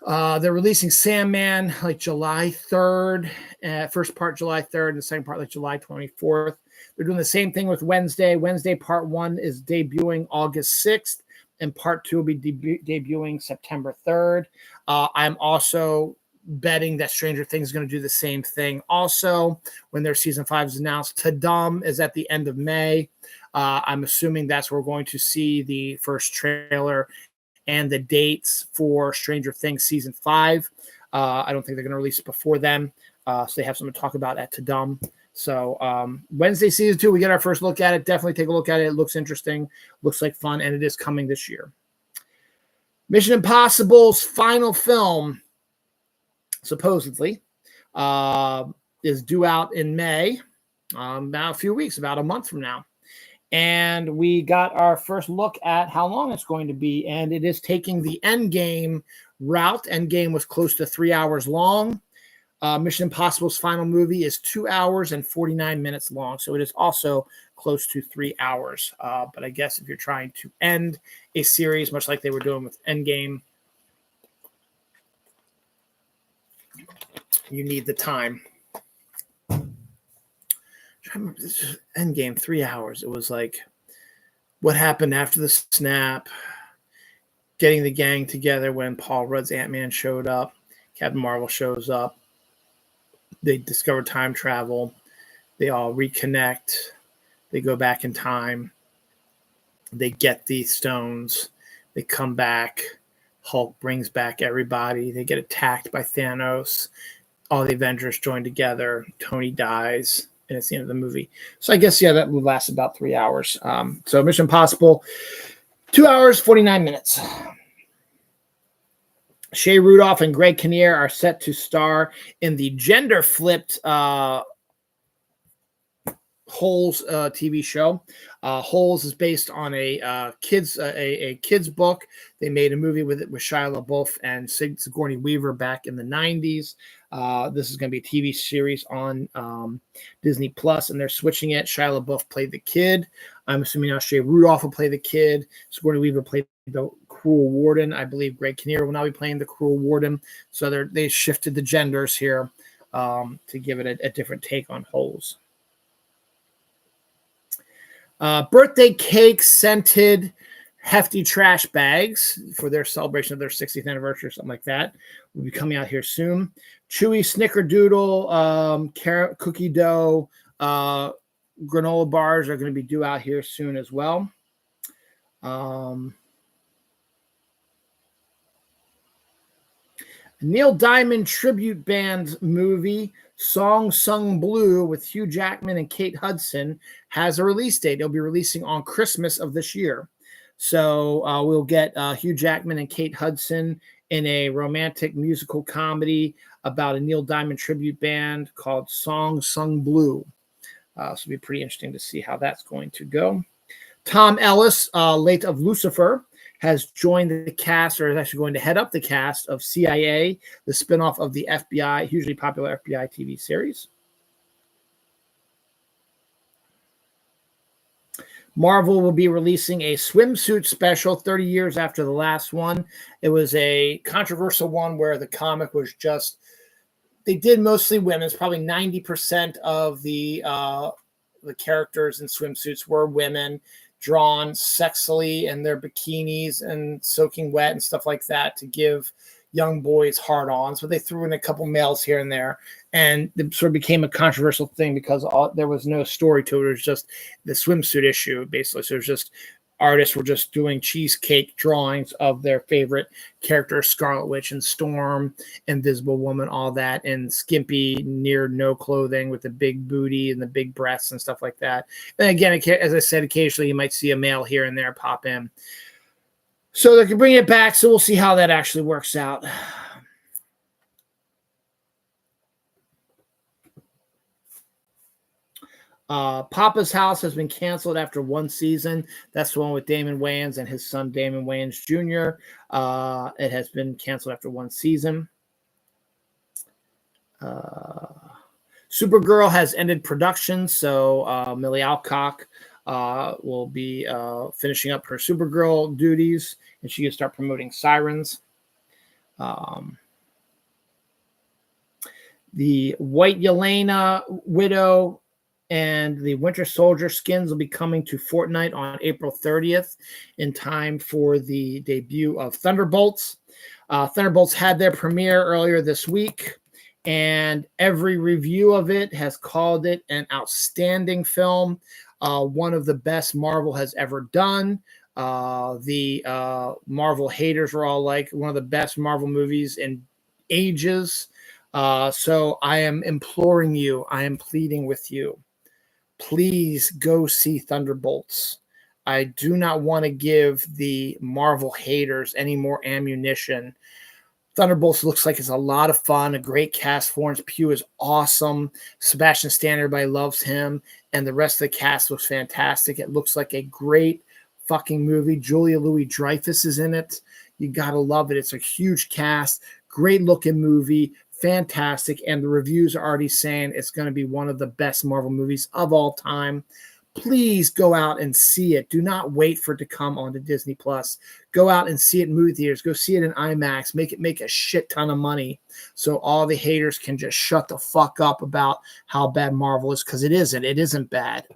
Speaker 2: They're releasing Sandman like July 3rd, first part July 3rd, and the second part like July 24th. They're doing the same thing with Wednesday. Wednesday part 1 is debuting August 6th, and part 2 will be debuting September 3rd. I'm also betting that Stranger Things is going to do the same thing also when their season 5 is announced. Tadam is at the end of May. I'm assuming that's where we're going to see the first trailer and the dates for Stranger Things season 5. I don't think they're going to release it before then. So they have something to talk about at Tadam. So Wednesday season 2, we get our first look at it. Definitely take a look at it. It looks interesting, looks like fun, and it is coming this year. Mission Impossible's final film, supposedly, is due out in May, about a few weeks, about a month from now. And we got our first look at how long it's going to be, and it is taking the Endgame route. Endgame was close to 3 hours long. Mission Impossible's final movie is 2 hours and 49 minutes long, so it is also close to 3 hours. But I guess if you're trying to end a series, much like they were doing with Endgame, you need the time. I remember this is Endgame, 3 hours. It was like what happened after the snap, getting the gang together when Paul Rudd's Ant-Man showed up, Captain Marvel shows up, they discover time travel, they all reconnect, they go back in time, they get these stones, they come back, Hulk brings back everybody, they get attacked by Thanos, all the Avengers join together, Tony dies, and it's the end of the movie. So I guess, yeah, that would last about 3 hours. So Mission Impossible, 2 hours, 49 minutes. Shea Rudolph and Greg Kinnear are set to star in the gender-flipped Holes TV show. Holes is based on a kids book. They made a movie with Shia LaBeouf and Sigourney Weaver back in the 90s. This is going to be a TV series on Disney Plus, and they're switching it. Shia LaBeouf played the kid. I'm assuming now Shea Rudolph will play the kid. Sigourney Weaver played the cruel warden. I believe Greg Kinnear will now be playing the cruel warden. So they shifted the genders here to give it a different take on Holes. Birthday cake scented hefty trash bags for their celebration of their 60th anniversary or something like that will be coming out here soon. Chewy snickerdoodle, carrot cookie dough, granola bars are going to be due out here soon as well. Neil Diamond tribute band movie Song Sung Blue with Hugh Jackman and Kate Hudson has a release date. It'll be releasing on Christmas of this year. So we'll get Hugh Jackman and Kate Hudson in a romantic musical comedy about a Neil Diamond tribute band called Song Sung Blue. So it'll be pretty interesting to see how that's going to go. Tom Ellis, late of Lucifer, has joined the cast, or is actually going to head up the cast of CIA, the spinoff of the FBI, hugely popular FBI TV series. Marvel will be releasing a swimsuit special 30 years after the last one. It was a controversial one where the comic was just, they did mostly women. It's probably 90% of the characters in swimsuits were women, drawn sexily in their bikinis and soaking wet and stuff like that to give young boys hard-ons, but they threw in a couple males here and there, and it sort of became a controversial thing because there was no story to it. It was just the swimsuit issue, basically. So it was just artists were just doing cheesecake drawings of their favorite characters, Scarlet Witch and Storm, Invisible Woman, all that, and skimpy, near no clothing with the big booty and the big breasts and stuff like that. And again, as I said, occasionally you might see a male here and there pop in. So they can bring it back, so we'll see how that actually works out. Papa's House has been canceled after one season. That's the one with Damon Wayans and his son Damon Wayans Jr. It has been canceled after one season. Supergirl has ended production, so Millie Alcock will be finishing up her Supergirl duties, and she can start promoting Sirens. The White Yelena Widow and the Winter Soldier skins will be coming to Fortnite on April 30th in time for the debut of Thunderbolts. Thunderbolts had their premiere earlier this week, and every review of it has called it an outstanding film, one of the best Marvel has ever done. The Marvel haters were all like, one of the best Marvel movies in ages. So I am imploring you, I am pleading with you, please go see Thunderbolts. I do not want to give the Marvel haters any more ammunition. Thunderbolts looks like it's a lot of fun, a great cast. Florence Pugh is awesome. Sebastian Stan, everybody loves him. And the rest of the cast looks fantastic. It looks like a great fucking movie. Julia Louis-Dreyfus is in it. You got to love it. It's a huge cast, great looking movie, fantastic. And the reviews are already saying it's going to be one of the best Marvel movies of all time. Please go out and see it. Do not wait for it to come onto Disney Plus. Go out and see it in movie theaters. Go see it in IMAX. Make a shit ton of money so all the haters can just shut the fuck up about how bad Marvel is, because it isn't. It isn't bad.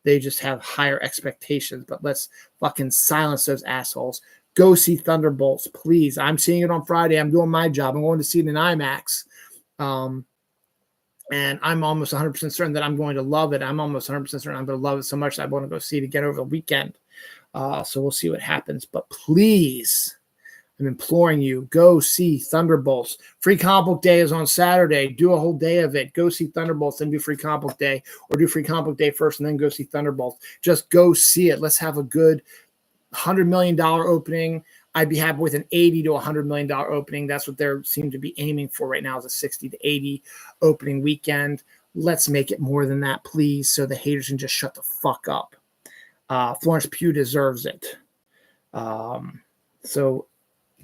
Speaker 2: They just have higher expectations. But let's fucking silence those assholes. Go see Thunderbolts, please. I'm seeing it on Friday. I'm doing my job. I'm going to see it in IMAX. And I'm almost 100% certain that I'm going to love it. I'm almost 100% certain I'm going to love it so much that I want to go see it again over the weekend. So we'll see what happens. But please, I'm imploring you, go see Thunderbolts. Free Comic Book Day is on Saturday. Do a whole day of it. Go see Thunderbolts and do Free Comic Book Day. Or do Free Comic Book Day first and then go see Thunderbolts. Just go see it. Let's have a good $100 million opening. I'd be happy with an $80 to $100 million opening. That's what they seem to be aiming for right now, is a 60 to 80 opening weekend. Let's make it more than that, please, so the haters can just shut the fuck up. Florence Pugh deserves it. So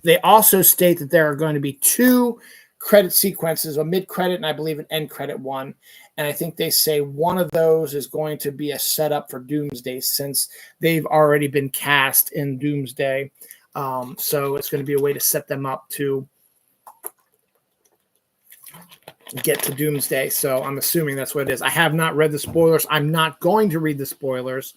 Speaker 2: they also state that there are going to be 2 credit sequences, a mid-credit and I believe an end-credit one. And I think they say one of those is going to be a setup for Doomsday, since they've already been cast in Doomsday. So it's going to be a way to set them up to get to Doomsday. So I'm assuming that's what it is. I have not read the spoilers. I'm not going to read the spoilers.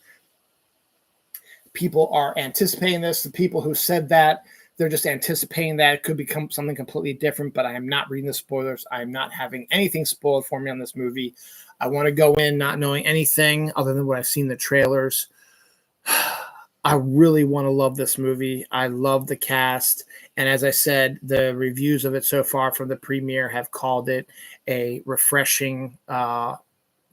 Speaker 2: People are anticipating this. The people who said that, they're just anticipating that it could become something completely different, but I am not reading the spoilers. I am not having anything spoiled for me on this movie. I want to go in not knowing anything other than what I've seen in the trailers. I really want to love this movie. I love the cast. And as I said, the reviews of it so far from the premiere have called it a refreshing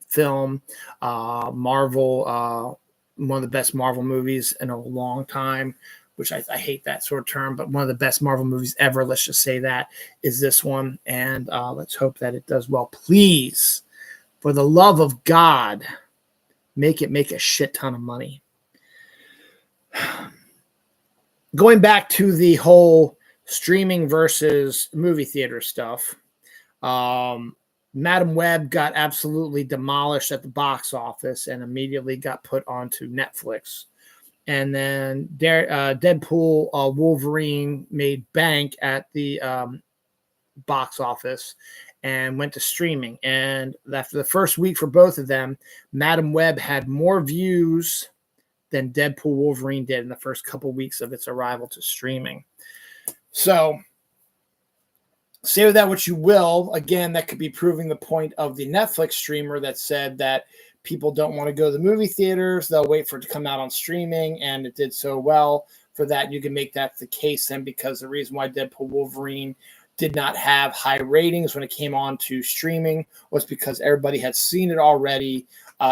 Speaker 2: film. Marvel, one of the best Marvel movies in a long time, which I hate that sort of term, but one of the best Marvel movies ever, let's just say that, is this one. And let's hope that it does well. Please, for the love of God, make it make a shit ton of money. Going back to the whole streaming versus movie theater stuff, Madam Web got absolutely demolished at the box office and immediately got put onto Netflix. And then Deadpool Wolverine made bank at the box office and went to streaming. And after the first week for both of them, Madam Web had more views than Deadpool Wolverine did in the first couple weeks of its arrival to streaming. So say with that what you will. Again, that could be proving the point of the Netflix streamer that said that people don't want to go to the movie theaters. They'll wait for it to come out on streaming, and it did so well for that. You can make that the case then, because the reason why Deadpool Wolverine did not have high ratings when it came on to streaming was because everybody had seen it already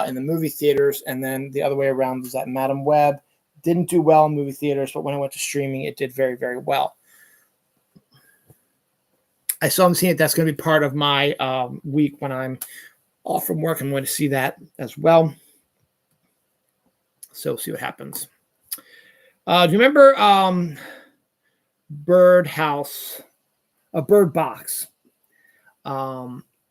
Speaker 2: in the movie theaters. And then the other way around was that Madam Web didn't do well in movie theaters, but when it went to streaming, it did very, very well. I still haven't seen it. That's going to be part of my week when I'm off from work. I'm going to see that as well. So see what happens. Do you remember Bird Box?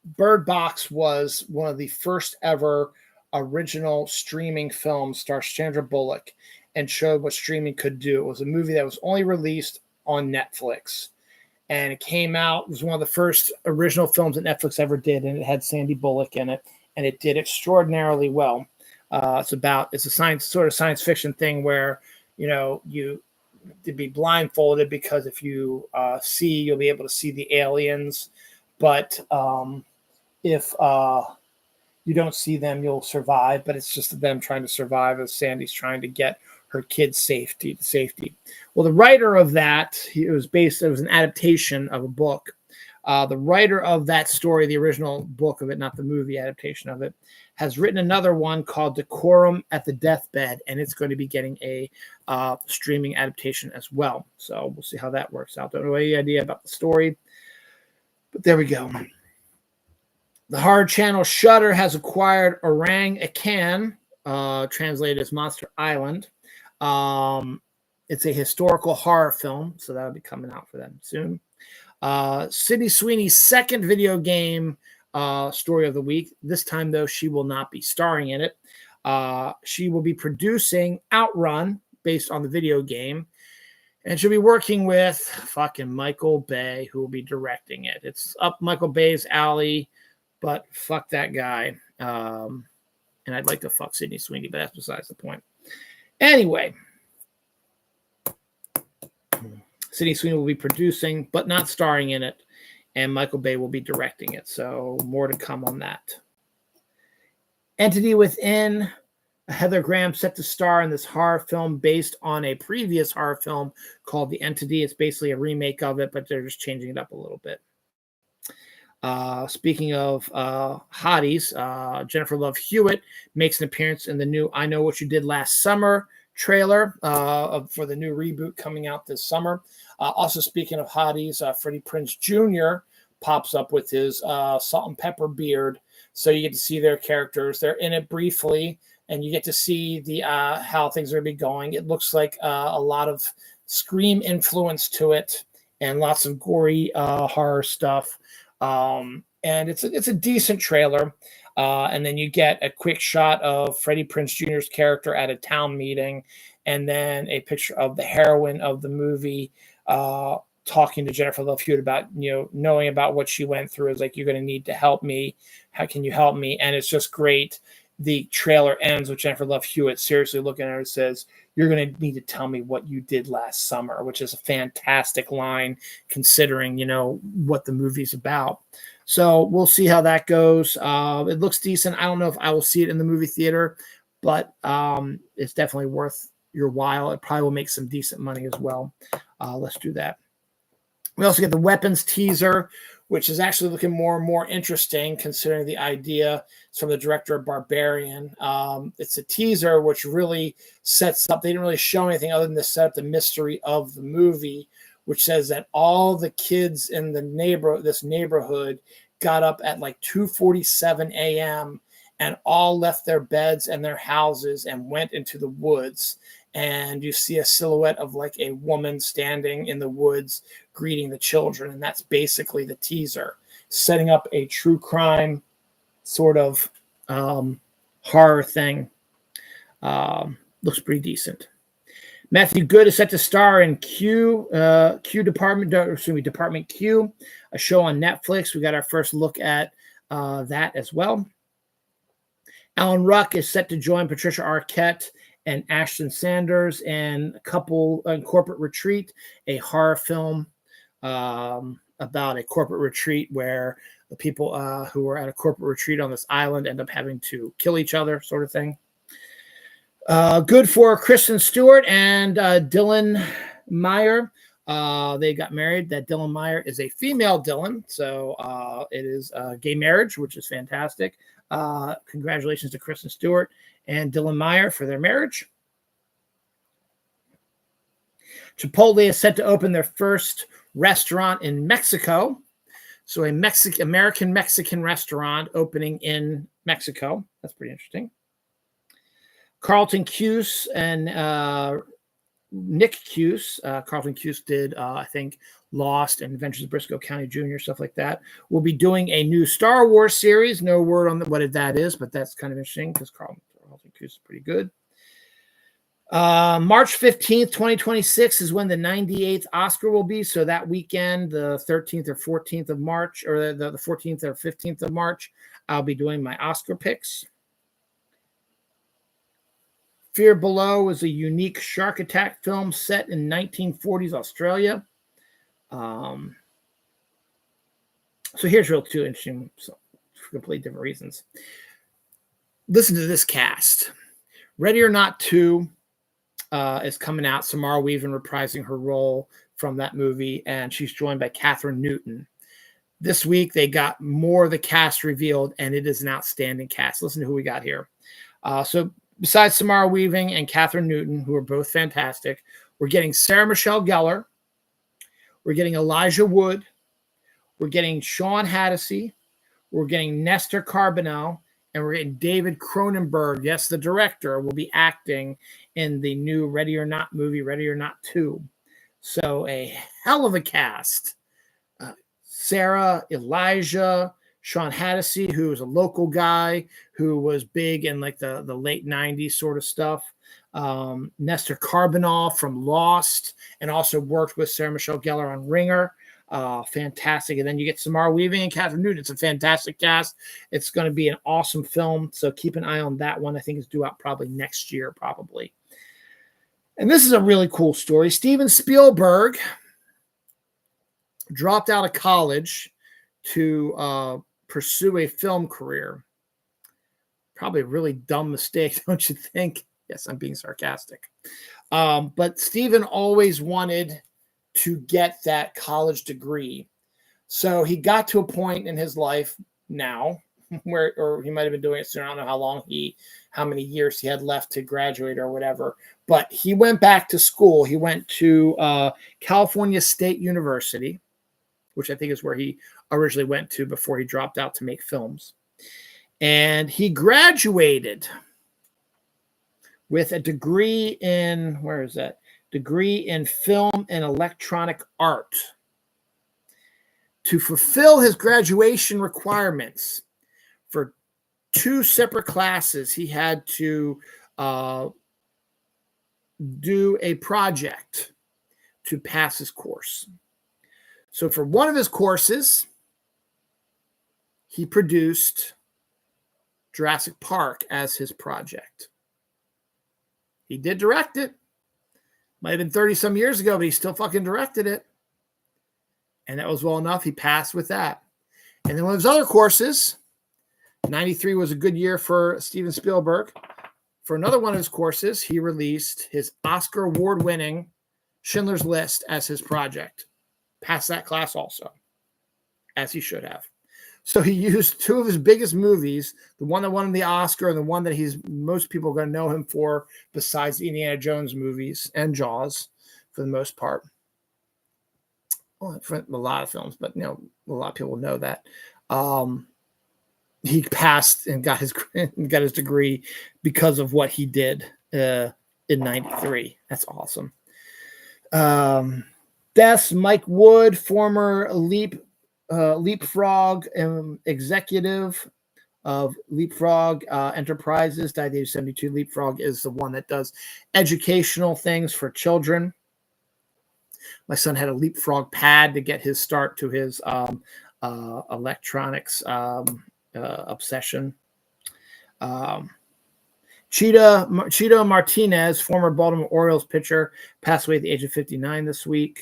Speaker 2: Bird Box was one of the first ever original streaming films, stars Sandra Bullock, and showed what streaming could do. It was a movie that was only released on Netflix. And it came out, it was one of the first original films that Netflix ever did, and it had Sandy Bullock in it, and it did extraordinarily well. It's a science fiction thing where, you to be blindfolded, because if you you'll be able to see the aliens, but if you don't see them, you'll survive. But it's just them trying to survive as Sandy's trying to get her kids' safety. Well, the writer of that, it was an adaptation of a book The writer of that story, the original book of it, not the movie adaptation of it, has written another one called Decorum at the Deathbed, and it's going to be getting a streaming adaptation as well. So we'll see how that works out. Don't know any idea about the story, but there we go. The horror channel Shudder has acquired Orang Akan, translated as Monster Island. It's a historical horror film, so that'll be coming out for them soon. Sydney Sweeney's second video game story of the week. This time, though, she will not be starring in it. She will be producing Outrun, based on the video game, and she'll be working with fucking Michael Bay, who will be directing it. It's up Michael Bay's alley, but fuck that guy. And I'd like to fuck Sydney Sweeney, but that's besides the point. Anyway, Sydney Sweeney will be producing, but not starring in it, and Michael Bay will be directing it. So more to come on that. Entity Within, Heather Graham set to star in this horror film based on a previous horror film called The Entity. It's basically a remake of it, but they're just changing it up a little bit. Speaking of hotties, Jennifer Love Hewitt makes an appearance in the new I Know What You Did Last Summer trailer for the new reboot coming out this summer. Also, speaking of hotties, Freddie Prinze Jr. pops up with his salt and pepper beard. So you get to see their characters. They're in it briefly, and you get to see the how things are going to be going. It looks like a lot of Scream influence to it and lots of gory horror stuff. And it's a decent trailer. And then you get a quick shot of Freddie Prinze Jr.'s character at a town meeting, and then a picture of the heroine of the movie talking to Jennifer Love Hewitt about, knowing about what she went through. Is like, you're going to need to help me. How can you help me? And it's just great. The trailer ends with Jennifer Love Hewitt seriously looking at her and says, "You're going to need to tell me what you did last summer," which is a fantastic line considering, what the movie's about. So we'll see how that goes. It looks decent. I don't know if I will see it in the movie theater, but it's definitely worth your while. It probably will make some decent money as well. Let's do that. We also get the Weapons teaser, which is actually looking more and more interesting considering the idea. It's from the director of Barbarian. It's a teaser which really sets up, they didn't really show anything other than to set up the mystery of the movie, which says that all the kids in this neighborhood got up at like 2:47 a.m. and all left their beds and their houses and went into the woods. And you see a silhouette of like a woman standing in the woods greeting the children. And that's basically the teaser, setting up a true crime sort of horror thing. Looks pretty decent. Matthew Good is set to star in Department Q, a show on Netflix. We got our first look at that as well. Alan Ruck is set to join Patricia Arquette and Ashton Sanders and a couple in Corporate Retreat, a horror film about a corporate retreat where the people who are at a corporate retreat on this island end up having to kill each other, sort of thing. Good for Kristen Stewart and Dylan Meyer. They got married. That Dylan Meyer is a female Dylan, so it is a gay marriage, which is fantastic. Congratulations to Kristen Stewart and Dylan Meyer for their marriage. Chipotle is set to open their first restaurant in Mexico. So American Mexican restaurant opening in Mexico. That's pretty interesting. Carlton Cuse and Nick Cuse. Carlton Cuse did, I think, Lost and Adventures of Briscoe County Jr., stuff like that. We'll be doing a new Star Wars series. No word on what that is, but that's kind of interesting because Carlton Cuse is pretty good. March 15th, 2026 is when the 98th Oscar will be. So that weekend, the 13th or 14th of March, or the 14th or 15th of March, I'll be doing my Oscar picks. Fear Below is a unique shark attack film set in 1940s Australia. So here's real two interesting, so for completely different reasons. Listen to this cast. Ready or Not 2 is coming out. Samara Weaving reprising her role from that movie, and she's joined by Catherine Newton. this week they got more of the cast revealed, and it is an outstanding cast. Listen to who we got here. So besides Samara Weaving and Catherine Newton, who are both fantastic, we're getting Sarah Michelle Gellar. We're getting Elijah Wood. We're getting Sean Hattasey. We're getting Nestor Carbonell. And we're getting David Cronenberg. Yes, the director will be acting in the new Ready or Not movie, Ready or Not 2. So a hell of a cast. Sarah, Elijah, Sean Hattasey, who is a local guy who was big in like the late 90s sort of stuff. Nestor Carbonell from Lost, and also worked with Sarah Michelle Gellar on Ringer. Fantastic. And then you get Samara Weaving and Catherine Newton. It's a fantastic cast. It's going to be an awesome film. So keep an eye on that one. I think it's due out probably next year, probably. And this is a really cool story. Steven Spielberg dropped out of college to pursue a film career. Probably a really dumb mistake, don't you think? Yes, I'm being sarcastic. But Steven always wanted to get that college degree. So he got to a point in his life now where, or he might have been doing it soon. I don't know how many years he had left to graduate or whatever, but he went back to school. He went to California State University, which I think is where he originally went to before he dropped out to make films. And he graduated with a degree in, where is that? Degree in film and electronic art. To fulfill his graduation requirements for 2 separate classes, he had to do a project to pass his course. So for one of his courses, he produced Jurassic Park as his project. He did direct it. Might have been 30 some years ago, but he still fucking directed it. And that was well enough. He passed with that. And then one of his other courses, 93 was a good year for Steven Spielberg. For another one of his courses, he released his Oscar award-winning Schindler's List as his project. Passed that class also, as he should have. So he used 2 of his biggest movies, the one that won him the Oscar and the one that most people are going to know him for besides the Indiana Jones movies and Jaws for the most part. Well, for a lot of films, but a lot of people know that. He passed and got his degree because of what he did in 93. That's awesome. Deaths, Mike Wood, former Leapfrog executive of Leapfrog Enterprises, died at age 72. Leapfrog is the one that does educational things for children. My son had a Leapfrog pad to get his start to his electronics obsession. Cheetah Martinez, former Baltimore Orioles pitcher, passed away at the age of 59 this week.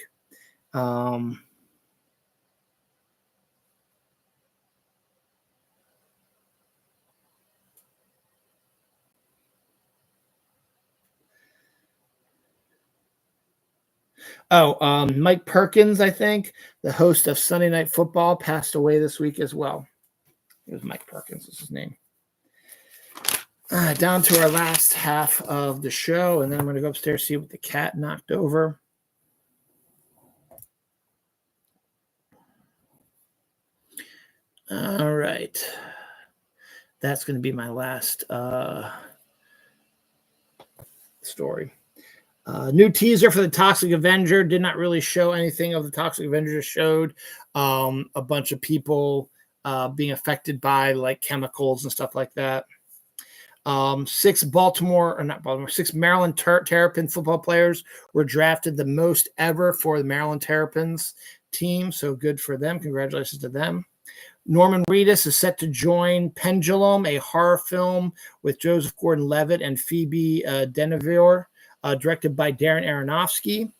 Speaker 2: Mike Perkins, I think, the host of Sunday Night Football, passed away this week as well. It was Mike Perkins, is his name. Down to our last half of the show, and then I'm going to go upstairs, see what the cat knocked over. All right. That's going to be my last story. New teaser for the Toxic Avenger. Did not really show anything of the Toxic Avenger. Just showed a bunch of people being affected by like chemicals and stuff like that. 6 Maryland Terrapin football players were drafted, the most ever for the Maryland Terrapins team. So good for them. Congratulations to them. Norman Reedus is set to join Pendulum, a horror film with Joseph Gordon-Levitt and Phoebe Denevere, directed by Darren Aronofsky.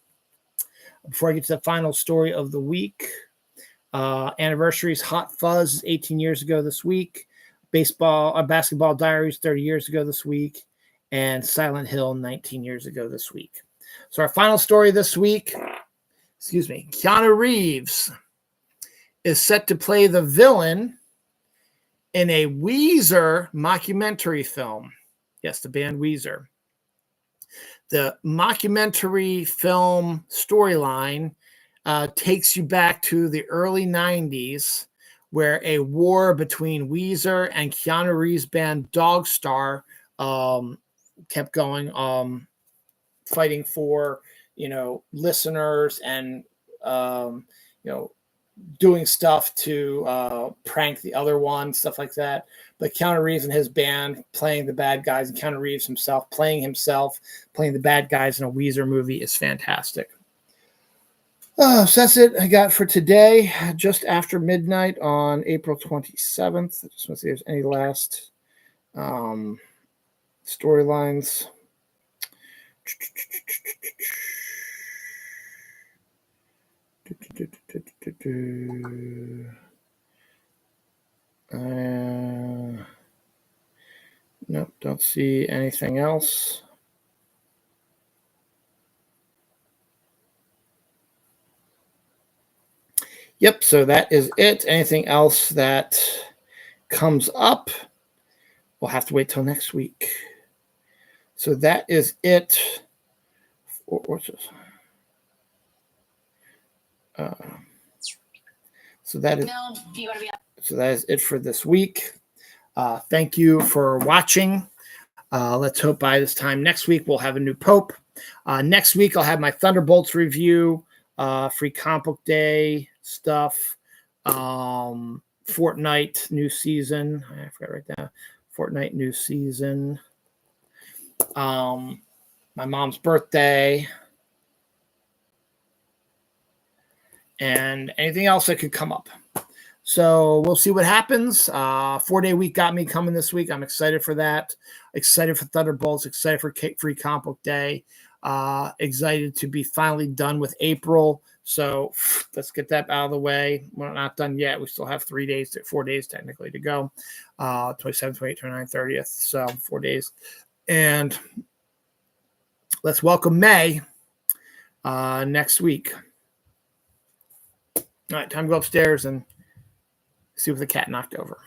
Speaker 2: Before I get to the final story of the week, anniversaries: Hot Fuzz, 18 years ago this week. Basketball Diaries, 30 years ago this week. And Silent Hill, 19 years ago this week. So our final story this week, Keanu Reeves
Speaker 1: is set to play the villain in a Weezer mockumentary film. Yes, the band Weezer. The mockumentary film storyline takes you back to the early 90s, where a war between Weezer and Keanu Reeves' band Dog Star kept going, fighting for, listeners and, doing stuff to prank the other one, stuff like that. But Keanu Reeves and his band playing the bad guys, and Keanu Reeves himself playing the bad guys in a Weezer movie is fantastic. So that's it I got for today, just after midnight on April 27th. I just want to see if there's any last storylines. Nope, don't see anything else. Yep, so that is it. Anything else that comes up, we'll have to wait till next week. So that is it. What's this? So that is it for this week. Thank you for watching. Let's hope by this time next week we'll have a new Pope. Next week I'll have my Thunderbolts review, free comic book day stuff, Fortnite new season. I forgot right now. Fortnite new season. My mom's birthday. And anything else that could come up. So we'll see what happens. 4-day week got me coming this week. I'm excited for that. Excited for Thunderbolts. Excited for Free Comic Book Day. Excited to be finally done with April. So let's get that out of the way. We're not done yet. We still have 4 days technically to go. 27th, 28th, 29th, 30th. So 4 days. And let's welcome May next week. All right, time to go upstairs and see what the cat knocked over.